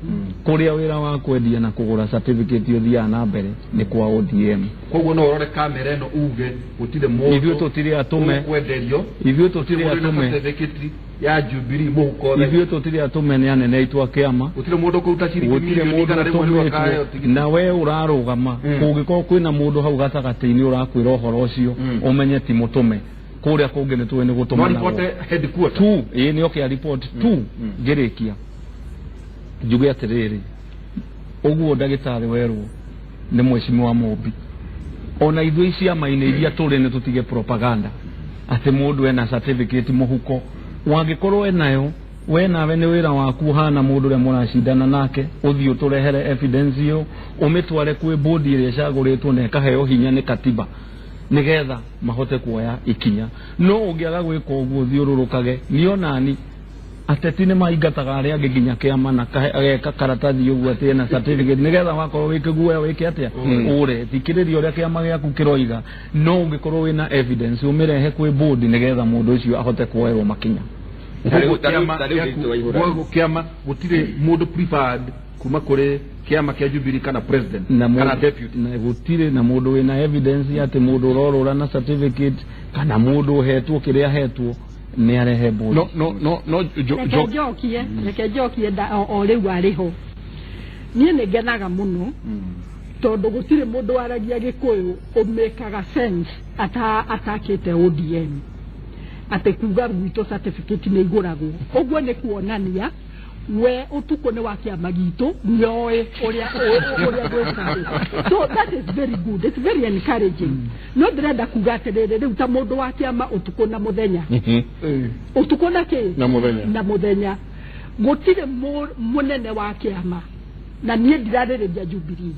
kũrĩa wĩra wa kwendia na kũgũra certificate ũthiaga na mbere nĩ kwa ODM koguo no ũrore kamera ĩno uge gũtirĩ mũndũ ithuĩ tũtirĩ atũme kwenderio ithuĩ tũtirĩ atũme certificate ya Jubilee mũhuko ithuĩ tũtirĩ atũme nĩ anene aitũ a kĩama gũtirĩ mũndũ kũruta ciringi milioni kana rĩmwe na we ũrarũgama kũngĩkorwo kwĩna mũndũ hau gatagatĩ-inĩ ũrakwĩra ũhoro ũcio ũmenye ti mũtũme kũrĩa kũngĩ nĩ tũĩ nĩ gũtũma no report headquarter nĩ okay report tu ngĩrĩkia njuge atĩrĩrĩ ũguo ndagĩtarĩ werwo nĩ mheshimiwa Mũmbi ona ithuĩ ciama-inĩ iria tũrĩ nĩ tũtige propaganda atĩ mũndũ ena certificate mũhuko wangĩkorwo enayo we nawe nĩ wĩra waku hana mũndũ ũrĩa mũracindana nake ũthiĩ ũtũrehere evidence ĩyo ũmĩtware kwĩ board ĩrĩa ĩcagũrĩtwo na ĩkaheo hinya nĩ katiba nĩgetha mahote kuoya ikinya no ũngĩaga gwĩka ũguo thiũrũrũkage nionani ateti nĩ maingataga arĩa angĩ nginya kĩama na ageka karatathi ũguo atĩ ena certificate nĩgetha wakorwo wĩkĩguoya wĩke atĩa ũre thikĩrĩria ũrĩa kĩama gĩaku kĩroiga no ũngĩkorwo wĩna evidence ũmĩrehe kwĩ board nĩgetha mũndũ ũcio ahote kuoerwo makinya kĩama gũtirĩ mũndũ preferred kuma kũrĩ kĩama kĩa Jubilee kana president kana deputy na gũtirĩ na mũndũ wĩna evidence atĩ mũndũ ũrorũra na certificate kana mũndũ hetwo kĩrĩa hetwo nĩ arehe board reke njokie o rĩu arĩho niĩ nĩ ngenaga mũno tondũ gũtirĩ mũndũ waragia Gĩkũyũ ũmĩkaga sense atakĩte ODM atĩ kuga gwitũ certificate nĩ igũragwo ũguo nĩ kuonania we ũtukũ nĩ wa kĩama gitũ nĩoĩ ũrĩa gwĩkagwo so that is very good, it's very encouraging no ndĩrenda kuga atĩrĩrĩ rĩu ta mũndũ wa kĩama ũtukũ na mũthenya ũtukũ na kĩ na mũthenya gũtirĩ mũnene wa kĩama na niĩ ndirarĩrĩria Jubilee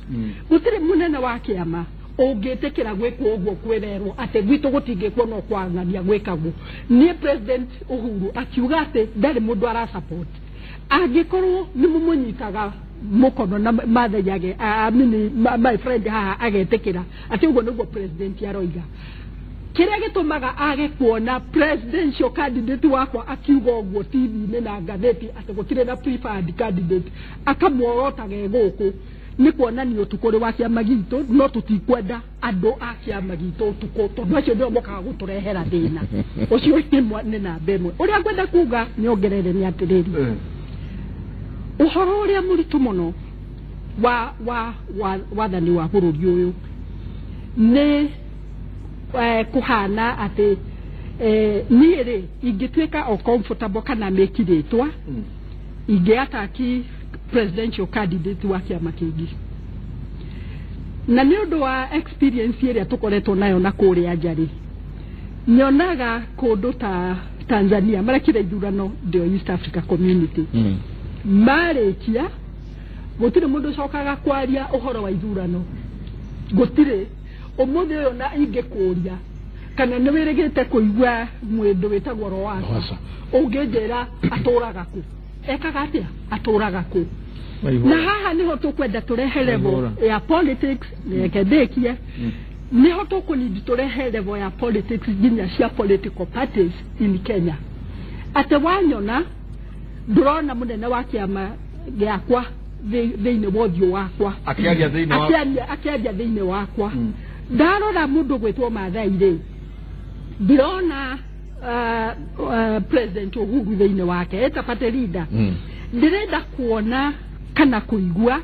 gũtirĩ mũnene wa kĩama ũngĩtĩkĩra gwĩkwo ũguo kwĩrerwo atĩ gwitũ gũtingĩkwo no kwang'ania gwĩkagwo niĩ president Uhuru akiuga atĩ ndarĩ mũndũ ara support angĩkorwo nĩ mũmũnyitaga mũkono na matheyage my friend haha agetĩkĩra atĩ ũguo nĩguo president aroiga kĩrĩa gĩtũmaga age kuona presidential candidate wakwa akiuga ũguo TV-inĩ na ngathĩti atĩ gũtirĩ na preferred candidate akamuorotaga gũkũ nĩ kuonania ũtukũ ũrĩ wa kĩama gitũ no tũtikwenda andũ a kĩama gitũ ũtukũ tondũ acio nĩo mokaga gũtũrehera thĩna ũcio nĩ namba ĩmwe ũrĩa ngwenda kuga nyongerere nĩ atĩrĩrĩ ũhoro ũrĩa mũritũ mũno wathani wa bũrũri ũyũ nĩ kuhana ati niĩ ingĩtuĩka o comfortable kana mekirĩtwa ingĩataki presidential candidate wa kĩama kĩngĩ na nĩ ũndũ wa experience ĩrĩa tũkoretwo nayo na kũrĩa njarĩ nyonaga kũndũ ta Tanzania marekire ithurano ndio East Africa Community marĩkia gũtirĩ mũndũ ũcokaga kwaria ũhoro wa ithurano gũtirĩ ũmũthĩ ũyũ na ingĩkũria kana nĩ wĩrĩgĩte kũigua mwĩndũ wĩtagwo Lowassa ũngĩnjĩra atũraga kũ ekaga atĩa atũraga kũ na haha nĩho tũkwenda tũrehe level ya politics nĩkendĩkie nĩho tũkũnindi tũrehe level ya politics nginya cia political parties in Kenya atĩ wanyona ndũrona mũnene wa kĩama gĩakwa thĩinĩ wa ũthiũ wakwa akĩaria thĩinĩ wakwa ndarora mũndũ gwĩtwo Maathai ndĩrona president Uhuru thĩinĩ wake eta party leader ndĩrenda kuona kana kũigua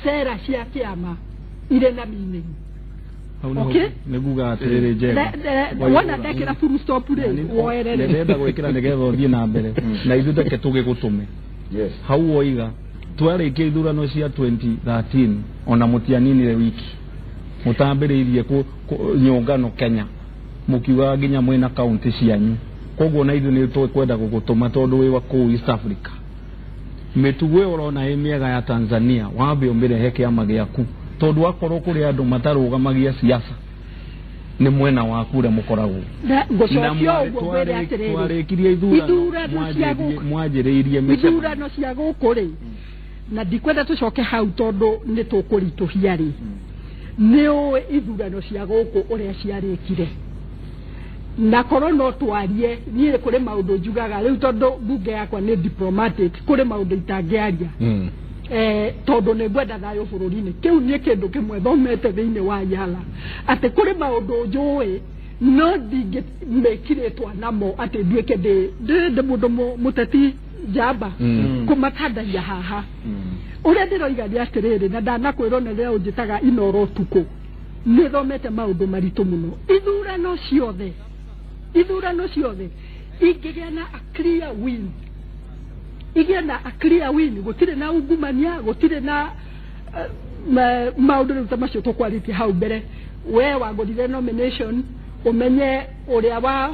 sera cia kĩama irĩ na meaning okay nĩguga atĩrĩrĩ Njenga wona ndekĩra full stop woerere ndĩrenda gwĩkĩra nĩgetha ũthiĩ na mbere na ithuĩ ndeke tũgĩgũtũme hau woiga twarĩkia ithurano cia 2013 ona mũtianinire wiki mutambĩrĩirie nyũngano Kenya mukiuga nginya mwena kaunti cianyu koguo na ithuĩ nĩ tũkwenda gũgũtũma tondũ wĩ wa kũu East Africa mĩtugo ĩyo ũrona ĩ mĩega ya Tanzania wambe ũmĩrehe kĩama gĩaku tondũ akorwo kũrĩ andũ matarũgamagia siasa nĩ mwena waku ũrĩa mũkoragwo twarĩkirie mwanjĩrĩirie ithurano cia gũkũ rĩ na ndikwenda tũcoke hau tondũ nĩ tũkũritũhia rĩ nĩũĩ ithurano cia gũkũ ũrĩa ciarĩkire na korwo no twarie niĩ kũrĩ maũndũ njugaga rĩu tondũ mbunge yakwa nĩ diplomatic kũrĩ maũndũ itangĩaria tondũ nĩ ngwenda thayũ bũrũri-inĩ kĩu nĩ kĩndũ kĩmwe thomete thĩinĩ wa Yala atĩ kũrĩ maũndũ njũĩ no ndingĩmĩkirĩtwa namo atĩ nduĩke ndĩ mũndũ mũteti njamba kũmakandagia haha ũrĩa ndĩroiga nĩ atĩrĩrĩ na ndanakwĩrwo nĩ rĩrĩa ũnjĩtaga Inoro Ũtukũ nĩ thomete maũndũ maritũ mũno ithurano ciothe ingĩgĩa na a clear win gũtirĩ na ungumania gũtirĩ na maũndũ rĩu ta macio tũkwarĩtie hau mbere we wagũrire nomination umenye ũrĩa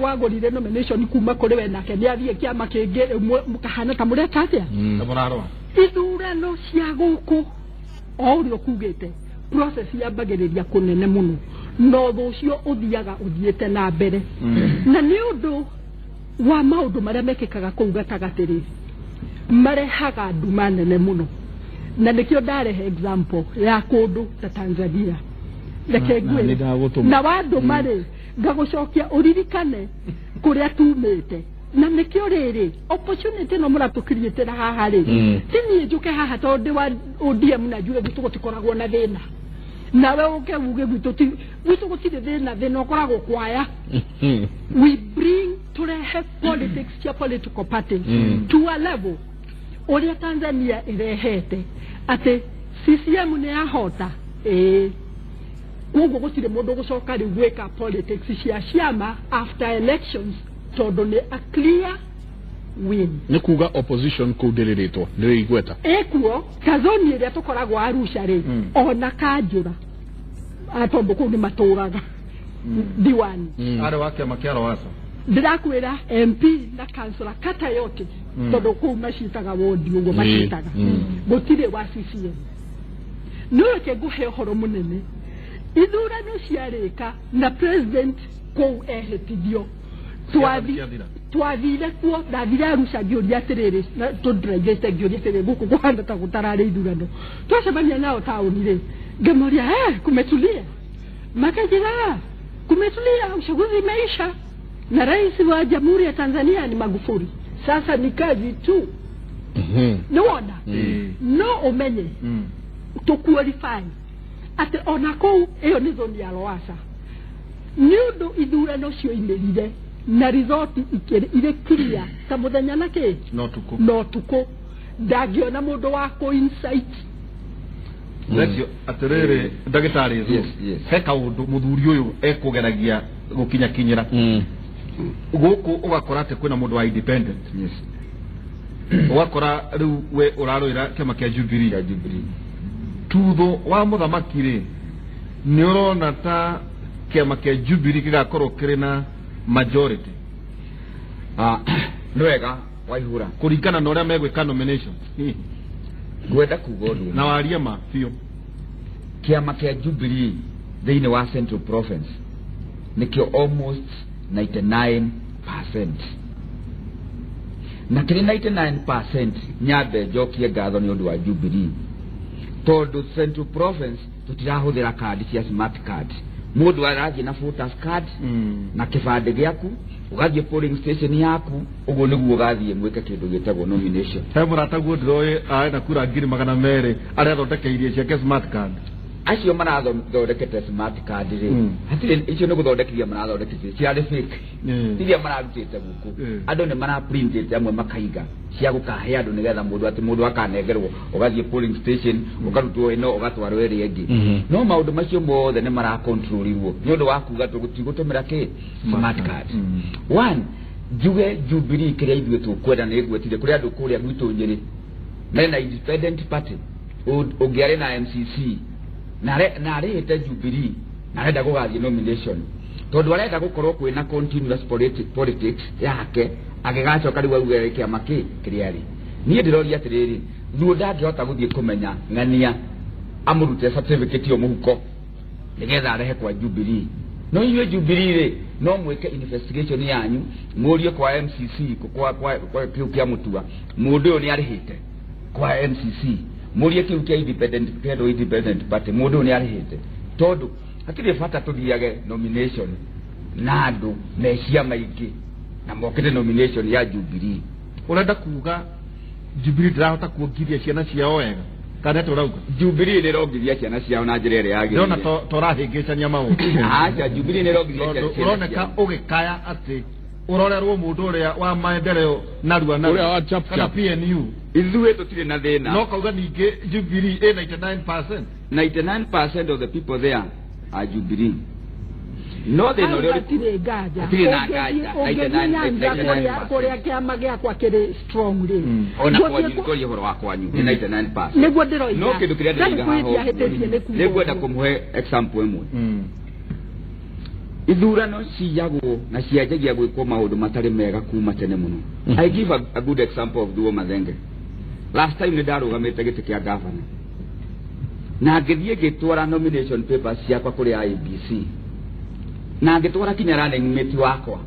wagũrire nomination kuma kũrĩ we nake nĩ athiĩ kĩama kĩngĩ mũkahana ta mũreka atĩa ithurano cia gũkũ o ũrĩa ũkugĩte process yambagĩrĩria kũnene mũno no ũcio ũthiĩte na mbere na nĩ ũndũ wa maũndũ marĩa mekĩkaga kũu gatagatĩ marehaga nduma nene mũno na nĩkĩo ndarehe example ya kũndũ ta Tanzania reke ngwĩre na wandũ marĩ ngagũcokia ũririkane kũrĩa tumĩte na nĩkĩo rĩrĩ opportunity no mũratũkiriĩtĩra haha rĩ ti niĩ njũke haha tondũ wa ODM na njuge gwitũ gũtikoragwo na thĩna nawe ũke uge gwitũ gũtirĩ thĩna ũkoragwo kwaya we bring turehe politics cia political parties to a level ũrĩa Tanzania ĩrehete atĩ CCM nĩ yahota koguo gũtirĩ mũndũ gũcoka rĩu gwĩka politics cia ciama after elections tondũ nĩ a clear win nĩ kuga opposition kũu ndĩrĩrĩtwo nĩ igweta ekuo kazoni ĩrĩa tũkoragwo Arusha rĩ ona kanjũra tondũ kũu nĩ matũraga diwani arĩ wa kĩama kĩa Lowassa ndĩrakwĩra MP na councillor kata yote tondũ kũu macitaga wodi ũguo macitaga gũtirĩ wa CCM no reke ngũhe ũhoro mũnene ithurano ciarĩka na president kũu ehĩtithio twathire kuo ndathire Arusha ngĩũria atĩrĩrĩ tũndĩraigĩte ngĩũria atĩrĩrĩ gũkũ kũhana ta gũtararĩ ithurano twacemania nao taũni rĩ ngĩmoria kumetulia makanjĩra kumetulia, uchaguzi imeisha, na rais wa Jamhuri ya Tanzania ni Magufuli. Sasa ni kazi tu niwona no umenye to qualify ati onako eyo ni zoni ya Lowassa niundo ithurano cio imerire na result ire clear ta muthenya nake no tuko ndagiona mundu wa ko insight Letio aterere ndagitari heka undu muthuri uyu ekugeragia gukinya kinyira guku ugakora ate kwina mundu wa independent ugakora riu we uraroira kema kia Jubilee tutho wa muthamaki ri ni urona ta kema kia Jubilee gigakorwo kiri na majority nwega Waihura kuringana na uria megwika nomination gwenda kugoru na waria ma fio kiama kia Jubilee thiini wa Central Province nikio almost 99%. Na kiri 99% nyabe jokie gatho ni undu wa Jubilee tondu Central Province tutirahuthira card cia smart card mundu arathie na voters card na kibande giaku ugathie polling station yaku uguo niguo ugathie mwike kindu gitagwo nomination he murata guo ndiroe aenda kura 200,000 aria thondekeirie ciake smart card acio marathondekete smart card ri hatire icio ni guthondekeria marathondekete ciarĩ fake iria mararutĩte guku andũ nĩ maraprintĩte amwe makaiga cia gukahe andũ nigetha mũndũ akanengerwo ugathie polling station ukarutwo ino ugatwarwo ĩrĩa ĩngĩ no maũndũ macio mothe nĩ marakontrolirwo nĩ ũndũ wa kuga tũtigũtũmĩra kĩ smart card one juge Jubilee kĩrĩa ithuĩ tũkwenda nĩ gwetire kũrĩ andũ kũrĩa gwitũ Nyĩrĩ na independent party ũngĩarĩ na MCC na arĩhĩte Jubilee na arenda gũgathie nomination tondu arenda gukorwo kwina continuous politics yake agigacoka riu auge kiama kĩrĩa rĩ niĩ ndiroria atiriri thuo ndangĩhota gũthie kũmenya ng'ania amurute certificate yo muhuko nigetha arehe kwa Jubilee no inyuĩ Jubilee rĩ no mwĩke investigation yanyu mũrie kwa MCC kwa kiu kia mutua mũndũ ũyũ nĩ arĩhĩte kwa MCC murie kiu kia independent party mũndũ ũyũ nĩ arĩhĩte tondu hakiri bata tuthiage nomination na andu mecia maingĩ na mokete nomination ya Jubilee urenda kuga Jubilee ndirahota kuongiria ciana ciao wega kana turauga Jubilee nĩ rongiria ciana ciao na njĩra ĩrĩa yagĩrĩire ndona torahĩngĩcania maũndũ acha Jubilee nĩ rongiria ciana ciao uroneka ũgĩkaya atĩ urorerwo mũndũ ũrĩa wa maendeleo narua na ũrĩa wa chap kana PNU ithuĩ tũtirĩ na thĩna no kauga ningĩ Jubilee 99%. 99% of the people there are Jubilee no they know tire gaja kuria kiama giakwa kiri strong ri ona kwa horo wakwanyu 99% niguo ndiroiga no kindu kiria ndiroiga haho niguo kumuhe example imwe ithurano ciyagwo na ciajagia gwikwo maundu matari mega kuma tene muno I give a good example of Thuo Mathenge last time ni ndarugamite giti kia governor na ngithie gitwara nomination papers ciakwa kuri IEBC na ngitwara kinya running mate wakwa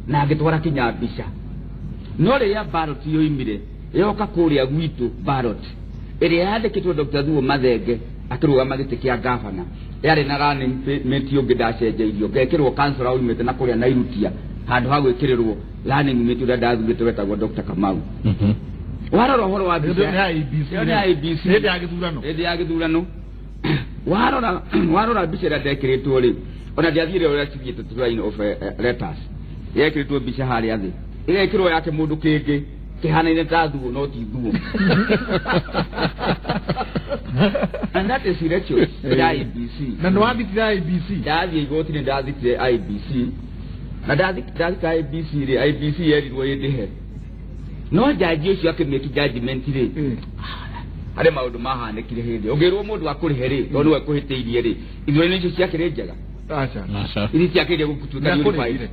na ngitwara kinya mbica no ria ballot yoimire yoka kuria gwitu ballot iria yandikitwo Dr. Thuo Mathenge akirugama giti kia governor yari na running mate yonge ndacenjeirio ngekirwo councilor oimite na kuria Nairutia handu ha gwikirirwo running mate uria ndathurite wetagwo Dr. Kamau warora horo wa mbica ya IEBC ndi ya githurano warora mbica ĩrĩa ndekiritwo ri ona ndiathire uria cigite line of letters yekiritwo mbica harĩa thĩ igekirwo yake mũndũ kĩngĩ kĩhanaine ta Thuo no ti Thuo and that is election ya IEBC na no wathitire IEBC ndathie igoti-inĩ ndathitire IEBC na ndathitire IEBC ri IEBC yerirwo ĩndĩhe no jaji ũcio akĩmĩki judgment ri harĩ maũndũ mahanĩkire hĩndĩ ũngĩrwo mũndũ akũrĩhe rĩ tondũ ekũhĩtĩirie rĩ ithurano icio ciakĩrĩ njega acha ithi ciakĩrĩ gũtuĩka unified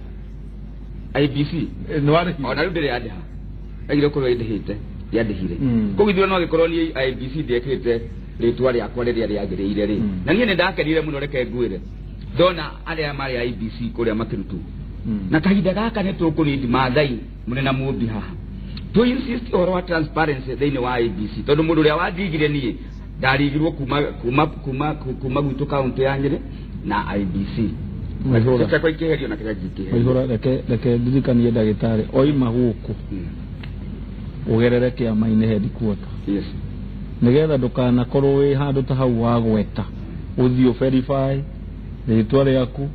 IEBC no warĩhi ona rĩu ndĩrĩ andĩha agire kũrwo ĩndĩhĩte yandĩhire kũu ithurano agĩkorwo ni IEBC ndĩekĩrĩte rĩtwa rĩakwa rĩrĩa rĩagĩrĩire rĩ na niĩ nĩ ndakenire mũno reke ngwĩre ndona arĩa marĩ IEBC kũrĩa makĩrutwo na kahinda gaka nĩ tũkũrindi Maathai mũnena mũmbi haha to insist ũhoro wa transparency thĩinĩ wa IEBC tondũ mũndũ ũrĩa wandigire niĩ ndarigirwo kuma gwitũ kaunti ya Nyĩrĩ na IEBC Sasa kwa kile na kile jiki. Waihora reke dirikanie ndagitari oima guku. Ugerere kia maine headquarter. Yes. Nigetha ndukanakorwo wi handu ta hau wa gweta. Uthio verify ritwa riaku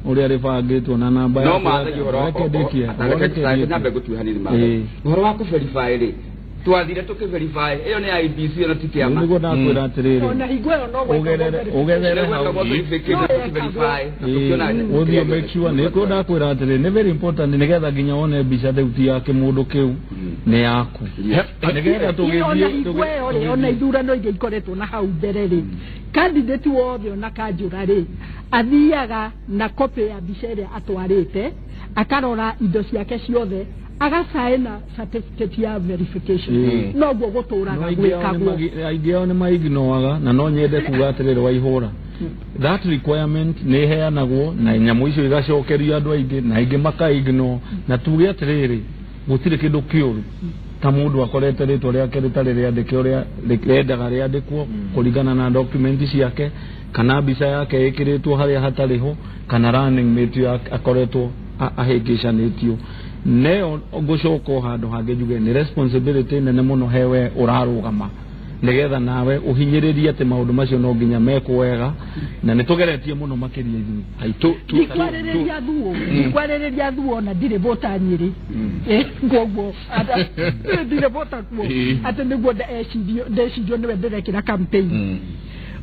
uria ribangitwo na namba yaku. No mathe gihoro. Reke ndikie. Reke namba gutuhaniri ma. Gihoro wa ku verify ri. Twathire tukiverify iyo ni IBC na tikiama nigo ndakwira atiriri ona higwero no ugerere uthio make sure nigo ndakwira atiriri ni very important nigetha nginya one mbica theuti yake mundu kiu ni yaku nigetha tugithie ona ithurano ingi ikoretwo na hau mbere ri candidate wothe ona kanjura ri athiaga na copy ya mbica iria atwarite akarora indo ciake ciothe agasaina certificate ya verification no gwo guturaga gwikagwo aigeo ni maignoaga na no nyende kuga atiriri Waihura that requirement ni heanagwo na nyamu icio igacokerio andu aingi na aingi makaigno na tuge atiriri gutire kindu kiuru ta mundu akorete ritwa riake ritari riandike uria riendaga riandikwo kuringana na document ciake kana mbica yake ikiritwo haria hatariho kana running mate akoretwo ahingicanitio neo gucoka handu hangi njuge ni responsibility nene muno hewe urarugama nigetha nawe uhinyiririe ati maundu macio no nginya meko wega na nitugeretie muno makiria ithu aitu ikwarereria thuo na ndire vota nyiri ngogwo ata ndire vota kuo ati niguo ndecirio niwe ndirekira campaign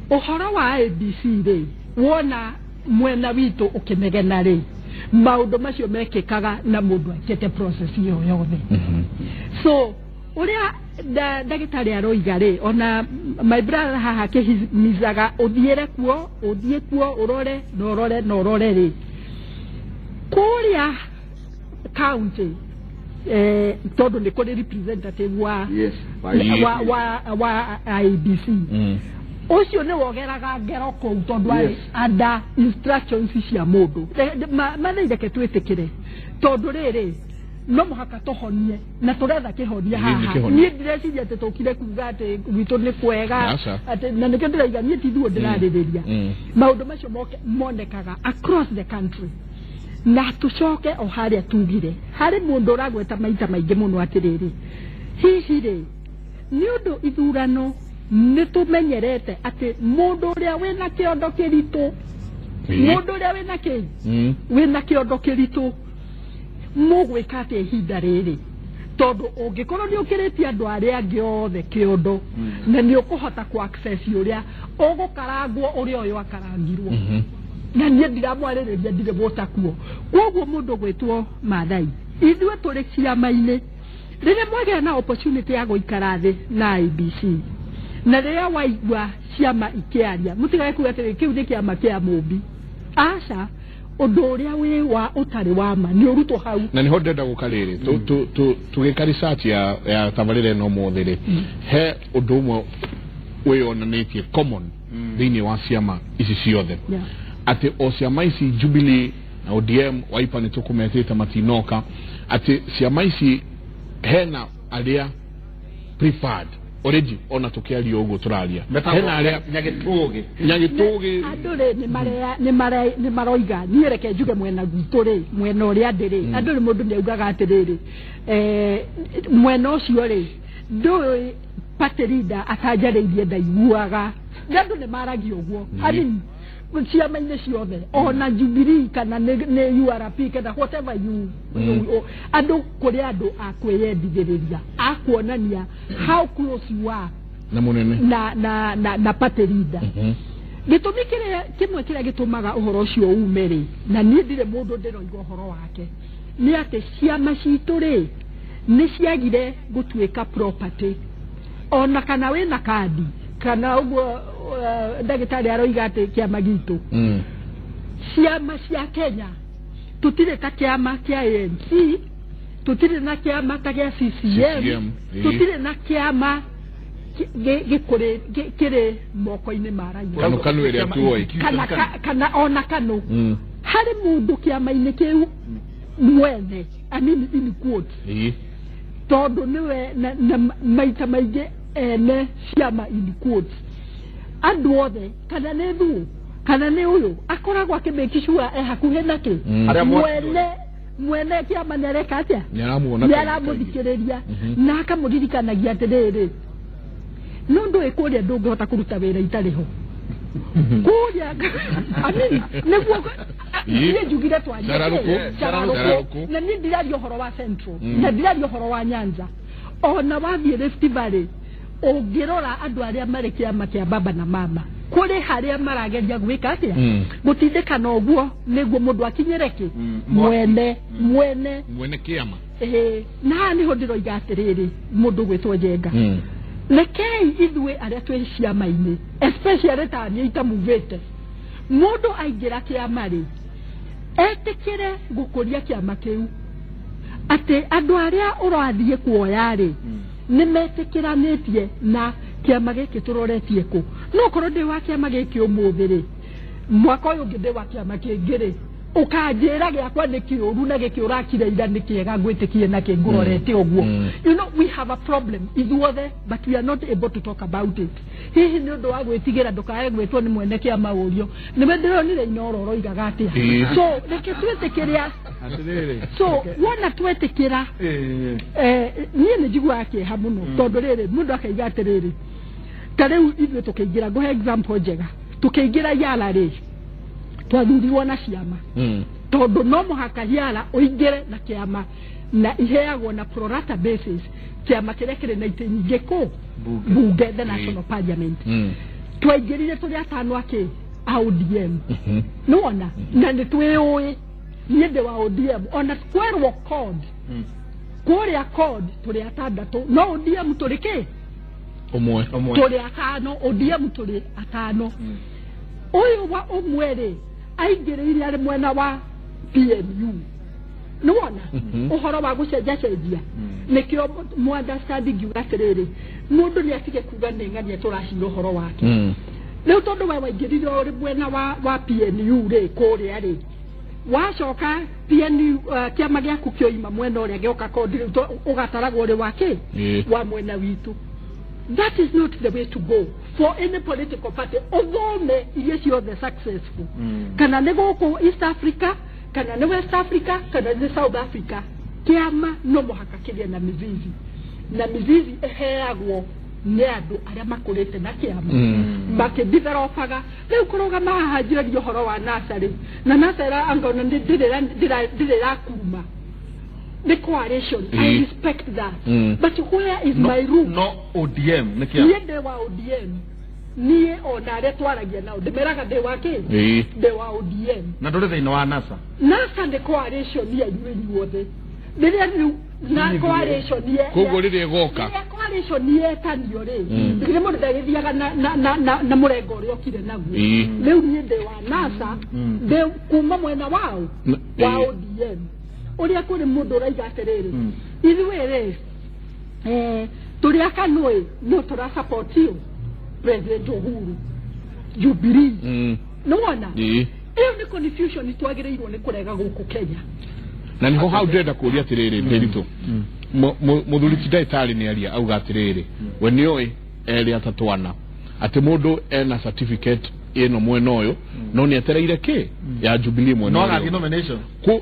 uhoro wa ABC ri wona mwena witu ukinegena ri maundu macio mekikaga na mundu akete process iyo yothe so uria ndagitari aroiga ri ona my brother haha kihimizaga uthiere kuo urore ri kuria county todo ni kodi representative wa wa IBC ucio ni wogeraga ngero kou tondu ada instructions cia mundu mathaitheke twitikire tondu riri no muhaka tohonie na turetha kihonia haha ni ndireciria ati tukire kuga ati witu ni kwega ati na nikio ndiraiga ni tithuo ndiraririria maundu macio monekaga across the country na tucoke o haria tugire hari mundu uragweta maita maingi muno atiriri hihi ri ni undu ithurano nitumenyerete ati mundu uria wina kiondo kiritu mundu uria wina kiondo kiritu mugwika ati ihinda riri tondu ungikorwo ni ukiritie andu aria angi othe kiondo na ni ukuhota ku access uria ugukarangwo uria uyu akarangirwo na nie ndiramwaririria ndire vota kuo koguo mundu gwitwo Maathai ithue turi ciama-ini riria mwagea na opportunity ya guikara thi na IBC na riria waigua ciama ikiaria mutigage kuga atiri kiu ni kiama kia mumbi aca undu uria wi wa utari wa ma ni urutwo hau na ni hodenda gukariri tugika research ya tabarire no muthiri he undu umwe wiyonanitie common thiini wa ciama ici ciothe ati o ciama ici Jubilee na ODM Wiper ni tukumetete matinoka ati ciama ici hena aria preferred already ona tukiaria ugo turaria hena aria nyagitugi andure ni maroiga niereke njuge mwena gwitu ri mwena uria ndiri andure mundu ni augaga atiriri mwena ucio ri ndu party leader atanjaririe ndaiguaga andu ni maragi uguo ani ciama-ini ciothe ona Jubilee kana ni URP kana whatever you andu kuri andu akwiyendithiriria akuonania how close you are na munene na party leader gitumi kimwe kiria gitumaga uhoro ucio umeri na ni ndire mundu ndiroiga uhoro wake ni ati ciama citu ri ni ciagire gutuika property ona kana wina kandi kana uguo ndagitari aroiga ati kiama gitu ciama cia Kenya tutire ta kiama kia ANC tutire na kiama ta kia CCM tutire na kiama gikore kire moko-ini marayo kanu ere tuoi kana ona kanu hari mundu kiama-ini kiu mwene amini in quote tondu niwe na maita maingi ene ciama in quote andu othe kana nethu kana nĩ ũyũ akoragwo akĩmĩkicua hakuhĩ nake mwene kĩama nĩareka atĩa nĩaramũthikĩrĩria na akamũririkanagia atĩrĩrĩ no ndũĩ kũrĩa ndũngĩhota kũruta wĩra itarĩ ho kũrĩa nĩguo niĩ njugire twarĩkũ na niĩ ndiraria ũhoro wa Central na ndiraria ũhoro wa Nyanza ona wathiĩ Rift Valley ũngĩrora andũ arĩa marĩ kĩama kĩa baba na mama kũrĩ harĩa marageria gwĩka atĩa gũtindĩkana ũguo nĩguo mũndũ akinyĩreke mwene kĩama na nĩho ndĩroiga atĩrĩrĩ mũndũ gwĩtwo Njenga rekei ithuĩ arĩa twĩ ciama-inĩ especially ta niĩ itamuvĩte mũndũ aingĩra kĩama-rĩ etĩkĩre gũkũria kĩama kĩu atĩ andũ arĩa ũrathiĩ kuoya-rĩ nĩmetĩkĩranĩtie na kĩama gĩkĩ tũroretie kũ no korwo ndĩ wa kĩama gĩkĩ ũmũthĩ-rĩ mwaka ũyũ ũngĩ ndĩ wa kĩama kĩngĩ-rĩ ukanjĩra gĩakwa nĩ kĩũru na gĩkĩ ũrakireira nĩ kĩega ngwĩtĩkie na kĩngũrorete ũguo you know we have a problem ithuothe but we are not able to talk about it hihi nĩ ũndũ wa gwĩtigĩra ndũkae gwĩtwo nĩ mwene kĩama ũrio nĩwe ndĩronire Inooro roigaga atĩa so reke twĩtĩkĩria so wona twĩtĩkĩra niĩ nĩ njiguaga kĩeha mũno tondũ rĩrĩ mũndũ akaiga atĩrĩrĩ ta rĩu ithuĩ tũkĩingĩra ngũhe example njega tũkĩingĩra Yala-rĩ twathurirwo na ciama tondũ no mũhaka Yala ũingĩre na kĩama na iheagwo na pro rata basis kĩama kĩrĩa kĩrĩ na itĩ nyingĩ kũ bunge the national parliament twaingĩrire tũrĩ atano akĩ a ODM nĩwona na nĩ twĩũĩ niĩ ndĩ wa ODM ona twerwo code kũrĩa code tũrĩ atandatũ no ODM tũrĩ kĩ ũmwe tũrĩ atano ODM tũrĩ atano ũyũ wa ũmwe-rĩ aingĩrĩire arĩ mwena wa PNU nĩwona ũhoro wa gũcenjacenjia nĩkĩo mwandastand ngiuga atĩrĩrĩ mũndũ nĩ atige kuga nĩ ng'ania tũracira ũhoro wake rĩu tondũ we waingĩrire ũrĩ mwena wa PNU-rĩ kũrĩa-rĩ wacoka PNU kĩama gĩaku kĩoima mwena ũrĩa gĩoka kondi rĩu ũgataragwo ũrĩ wake wa mwena witũ. That is not the way to go for any political party. Although iria ciothe successful kana nĩ gũkũ East Africa kana nĩ West Africa kana nĩ South Africa kĩama no mũhaka kĩgĩe na mizizi na mizizi ĩheagwo nĩ andũ arĩa makũrĩte na kĩama makĩdevelopaga rĩu kũrũgama haha njĩragia ũhoro wa NASA-rĩ na NASA angona ndĩrĩra kuma the coalition. I respect that. But where is my room? No ODM. Niye de wa ODM. Niye ona retwaragia nao. Demeraga de wa ke? De wa ODM. Na ndore thĩinĩ wa NASA. NASA the coalition niye inyuothe. Ndĩrĩa na coalition niye. Koguo rĩrĩa ĩgoka. Niye coalition niye tanio rĩ. Ndĩrĩa mũndũ ndagĩthiaga na mũrengo ũrĩa ũkire naguo. Rĩu niye de wa NASA de kuma mwena wao wa ODM. Uria kuri mundu uraiga atiriri ithuĩ-rĩ turi akanũĩ no tura support you President Uhuru Jubilee nĩwona iyo nĩ confusion twagĩrĩirwo nĩ kũrega gũkũ Kenya na niho hau ndĩrenda kũria atiriri Nderitu mũthuri ti ndagĩtarĩ nĩ aria auga atiriri we nĩoĩ erĩ atatũ ana atĩ mũndũ ena certificate ino mwena ũyũ no nĩ etereire kĩ ya Jubilee mwena no gathiĩ nomination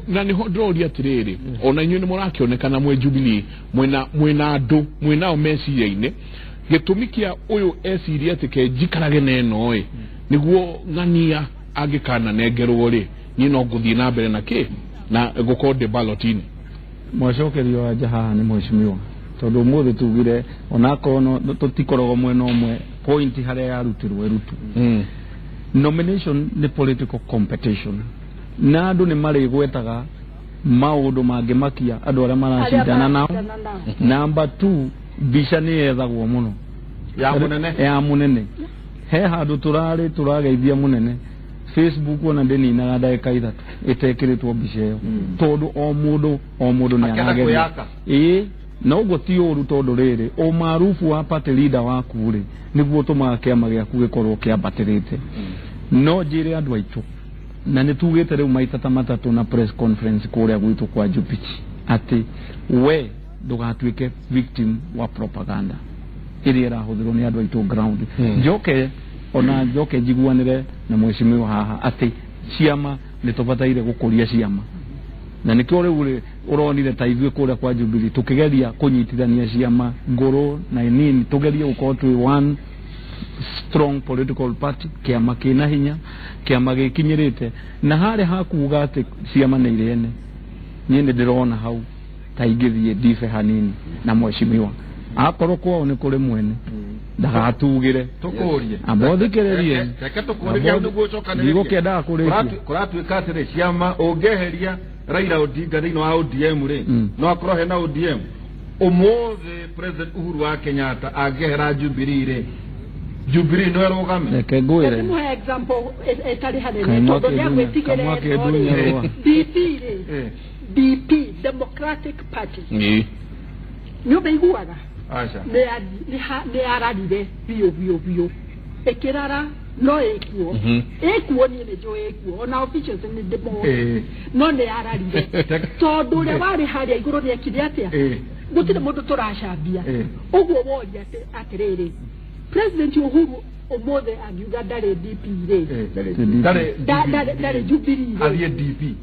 na niho ndĩroria atĩrĩrĩ ona inyuĩ nĩ mũrakĩonekana mwĩ Jubilee mwena andũ mwena meciria-inĩ gĩtũmi kĩa ũyũ eciria atĩ kenjikarage na ĩno nĩguo ng'ania angĩkana nengerwo-rĩ niĩ no ngũthiĩ na mbere na kĩ na gũkorwo ndĩ ballot-inĩ. Mwacokerio wa haha nĩ mheshimiwa tondũ ũmũthĩ tugire onakorwo tũtikoragwo mwena ũmwe point harĩa yarutirwo ĩrutwo nomination nĩ political competition na andũ nĩ marĩgwetaga maũndũ mangĩmakia andũ arĩa maracindana nao. Number 2 mbica nĩ yethagwo mũno ya mũnene he handũ tũrageithia mũnene Facebook ona ndĩninaga ndagĩka ithatũ ĩtekĩrĩtwo mbica ĩyo tondũ o mũndũ nĩ arageria na ũguo ti ũru tondũ rĩrĩ ũmaarufu wa party leader waku-rĩ nĩguo ũtũmaga kĩama gĩaku gĩkorwo kĩambatĩrĩte no njĩre andũ aitũ na nĩ tugĩte rĩu maita ta matatũ na press conference kũrĩa gwitũ kwa Jupiter atĩ we ndũgatuĩke victim wa propaganda ĩrĩa ĩrahũthĩrwo nĩ andũ aitũ ground njoke ona njoke njiguanire na mweshimiwa haha ati ciama nitubataire gukuria ciama na nikio riu uronire ta ithuĩ kũrĩa kwa Jubilee tukigeria kunyitithania ciama ngũrũ na nini tugeria gukorwo twi one strong political party kiama kina hinya kiama gikinyirite na hare hakuga ati ciama nĩ irene niĩ nĩ ndĩrona hau ta ingĩthiĩ ndibe hanini na mweshimiwa akorwo kwao nĩ kũrĩ mwene ndagatugire tukurie ambothikĩrĩrie reke tukurie niguo cokanĩrĩrie ndigũkĩendaga kũrĩkia kũratuĩka atĩrĩ ciama ũngĩeheria Raila Odinga thĩinĩ wa ODM rĩ no akorwo hena ODM ũmũthĩ President Uhuru wa Kenyatta angĩehera Jubilee rĩ Jubilee no ĩrũgame reke ngwĩre no example etari hanene tondũ nĩ agwĩtigĩra DP Democratic Party nĩ ũmeiguaga nĩ ararire biũ ĩkĩrara no ekuo niĩ nĩ njũĩ ekuo ona officials nĩ ndĩmoĩ no nĩ ararire tondũ ũrĩa warĩ harĩa igũrũ nĩ ekire atĩa gũtirĩ mũndũ tũracambia ũguo woria atĩrĩrĩ President Uhuru ũmũthĩ angiuga ndarĩ DP rĩ ndarĩ Jubilee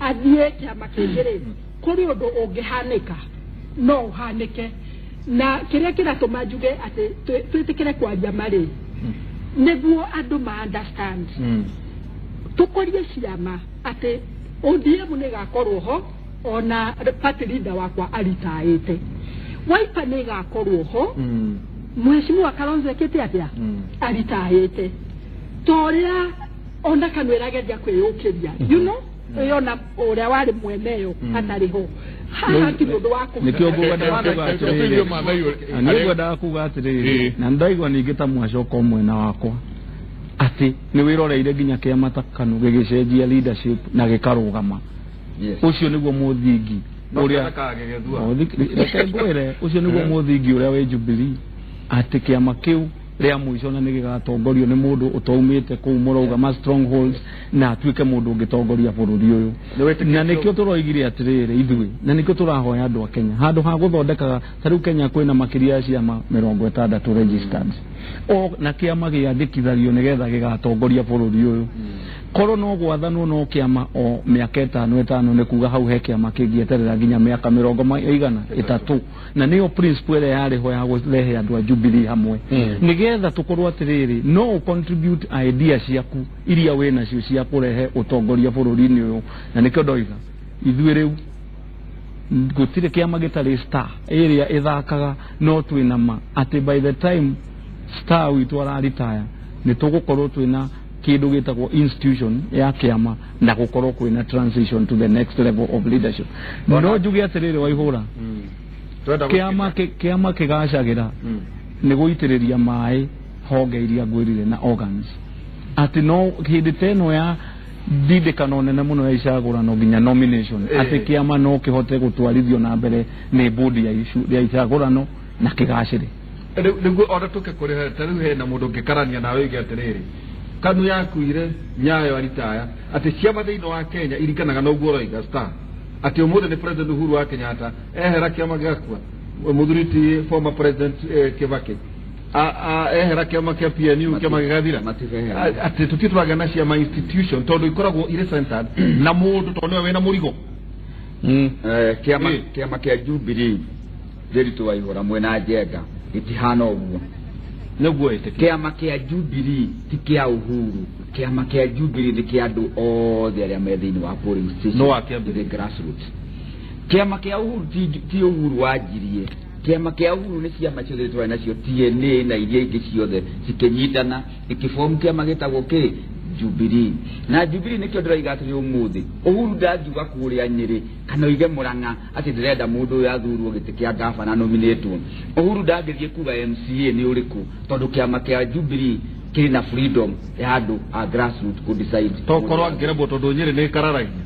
athiĩ kĩama kĩngĩ rĩ kũrĩ ũndũ ũngĩhanĩka no ũhanĩke na kĩrĩa kĩratũma njuge atĩ twĩtĩkĩre kwaria marĩ nĩguo andũ ma understand tũkũrie ciama atĩ ODM nĩ gakorwo ho ona party leader wakwa aritaĩte Wiper nĩ gakorwo ho Mheshimiwa Kalonzo ekĩte atĩa aritaĩte torĩa ona kanwĩra geria kwĩyũkĩria you know yona ũrĩa warĩ mweneyo atarĩ ho haha ti mũndũ wa nikio ngwenda kuga atĩrĩrĩ na ndaigua ningĩ ta mwacoko mwena wakwa atĩ nĩ wĩroreire nginya kĩama ta KANU gĩgĩcenjia leadership na gĩkarũgama ũcio nĩguo mũthingi ũrĩa reke ngwĩre ũcio nĩguo mũthingi ũrĩa wĩ Jubilee atĩ kĩama kĩu ria mũico na nĩ gĩgatongorio nĩ mũndũ ũtaumĩte kũu mũrauga strongholds na atuĩke mũndũ ũngĩtongoria bũrũri ũyũ na nĩkĩo tũroigire atĩrĩrĩ ithuĩ na nĩkĩo tũrahoya andũ a Kenya handũ ha gũthondekaga tarĩu Kenya kwĩna makĩria ya ciama 60 registered o na kĩama gĩandĩkithario nĩgetha gĩgatongoria bũrũri ũyũ korwo no gwathanwo no kĩama o mĩaka 5 nĩ kuga hau he kĩama kĩngĩeterera nginya mĩaka 300 na nĩyo principle ĩrĩa yarĩho ya gũrehe andũ a Jubilee hamwe nĩgetha tũkorwo atĩrĩrĩ no contribute idea ciaku iria wĩ nacio cia kũrehe ũtongoria bũrũri-inĩ ũyũ na nĩkĩo ndoiga ithuĩ rĩu gũtirĩ kĩama gĩtarĩ star ĩrĩa ĩthakaga no twĩna ma atĩ by the time star witũ araritaya nĩ tũgũkorwo twĩna kĩndũ gĩtagwo institution ya kĩama na gũkorwo kwĩna transition to the next level of leadership no njuge atĩrĩrĩ Waihũra kĩama kĩgacagĩra nĩ gũitĩrĩria maĩ honge iria ngwĩrire na organs atĩ no hĩndĩ ta ĩno ya ndindĩkano nene mũno ya icagũrano nginya nomination atĩ kĩama no kĩhote gũtwarithio na mbere nĩ bodi ya icagũrano na kĩgacĩre nĩguo ona tũkĩkũrĩha tarĩu hena mũndũ ũngĩkarania nawe oige atĩrĩrĩ KANU yakuire Nyayo aritaya atĩ ciama thĩinĩ wa Kenya iringanaga na ũguo ũroiga star atĩ ũmũthĩ nĩ President Uhuru wa Kenyatta ehera kĩama gĩakua mũthuriti former President Kibaki ehera kĩama kĩa PNU kĩama gĩgathira atĩ tũtitũraga na ciama institution tondũ ikoragwo irĩ centered na mũndũ tondũ nĩwe wĩna mũrigo kĩama kĩa Jubilee Nderitu Waihũra mwena Njenga gĩtihana ũguo nĩguo ĩtĩkĩ kĩama kĩa Jubilee ti kĩa Uhuru kĩama kĩa Jubilee nĩ kĩa andũ othe arĩa me thĩinĩ wa polling station no akĩambire grassroots kĩama kĩa Uhuru ti Uhuru wanjirie kĩama kĩa Uhuru nĩ ciama ciothe tũrĩ nacio TNA na iria ingĩ ciothe cikĩnyitana ikĩform kĩama gĩtagwo Jubilee na Jubilee nĩkĩo ndĩroiga atĩ ũmũthĩ Uhuru ndangiuga kũrĩa Nyĩrĩ kana oige Mũrang'a atĩ ndĩrenda mũndũ ũyũ athurwo gĩtĩ kĩa gavana nominatwo Uhuru ndangĩthiĩ kuga MCA nĩ ũrĩkũ tondũ kĩama kĩa Jubilee kĩrĩ na freedom ya andũ a grassroots kũ decide tokorwo angĩremwo tondũ Nyĩrĩ nĩ kararagia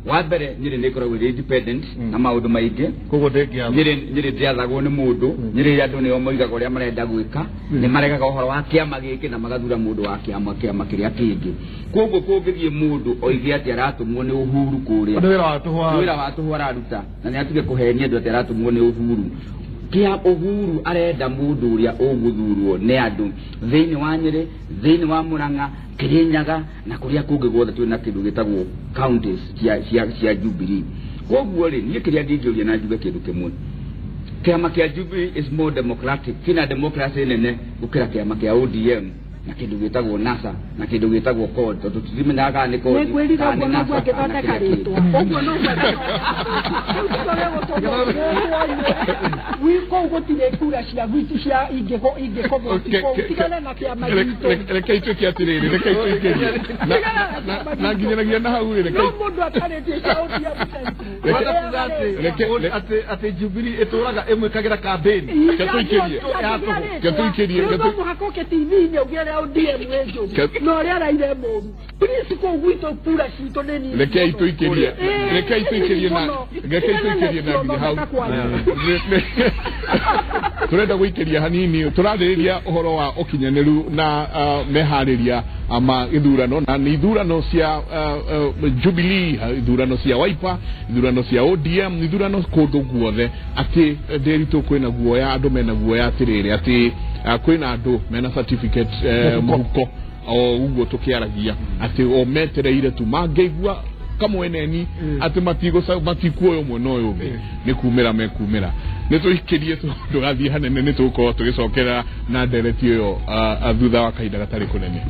wa mbere Nyĩrĩ nĩ ĩkoragwo ĩrĩ independent na maũndũ maingĩ koguo ndĩngĩaga Nyĩrĩ ndĩathagwo nĩ mũndũ Nyĩrĩ andũ nĩo moigaga ũrĩa marenda gwĩka nĩ maregaga ũhoro wa kĩama gĩkĩ na magathura mũndũ wa kĩama kĩrĩa kĩngĩ koguo kũngĩthiĩ mũndũ oige atĩ aratũmwo nĩ Uhuru kũrĩa wĩra wa tũhũ araruta na nĩ atige kũhenia andũ atĩ aratũmwo nĩ Uhuru kia Uhuru arenda mundu uria uguthurwo ne andu thiini wa Nyeri thiini wa Murang'a Kirinyaga na kuria kungi guothe twina kindu gitagwo counties cia Jubilee koguo ri ni kiria ndingiuria na njuge kindu kimwe kiama kia Jubilee is more democratic kina democracy nene gukira kiama kia ODM na kindu gitagwo NASA na kindu gitagwo CORD tondu tutimenyaga ni CORD kana NASA kana kiritwa koguo no wiko gutire kura cia gwiti cia ingiko tigana na kiama gitu reke ituke atiriri reke ituke na nginyanagia na hau reke no mundu ataretie sauti ya mutaiku ate Jubilee eturaga emwe kagira campaign gatuikerie no hakoke TV ni ugere ODM wejo no ria raire moru please ko gwito kura cito neni reke ituikerie na hau turenda guikeria hanini turathiriria uhoro wa ukinyaniru na mehariria ama ithurano na ni ithurano cia Jubilee ithurano cia Wiper ithurano cia ODM ithurano kundu guothe ati nderitu kwina guoya andu mena guoya atiriri ati kwina andu mena certificate muko o uguo tukiaragia ati o metereire tu mangeigua kamweneni ati matikuoyo mwena uyu ni kumira mekumira nituikirie tugathie hanene nitukorwo tugicokera na ndereti iyo thutha wa kahinda gatari kunene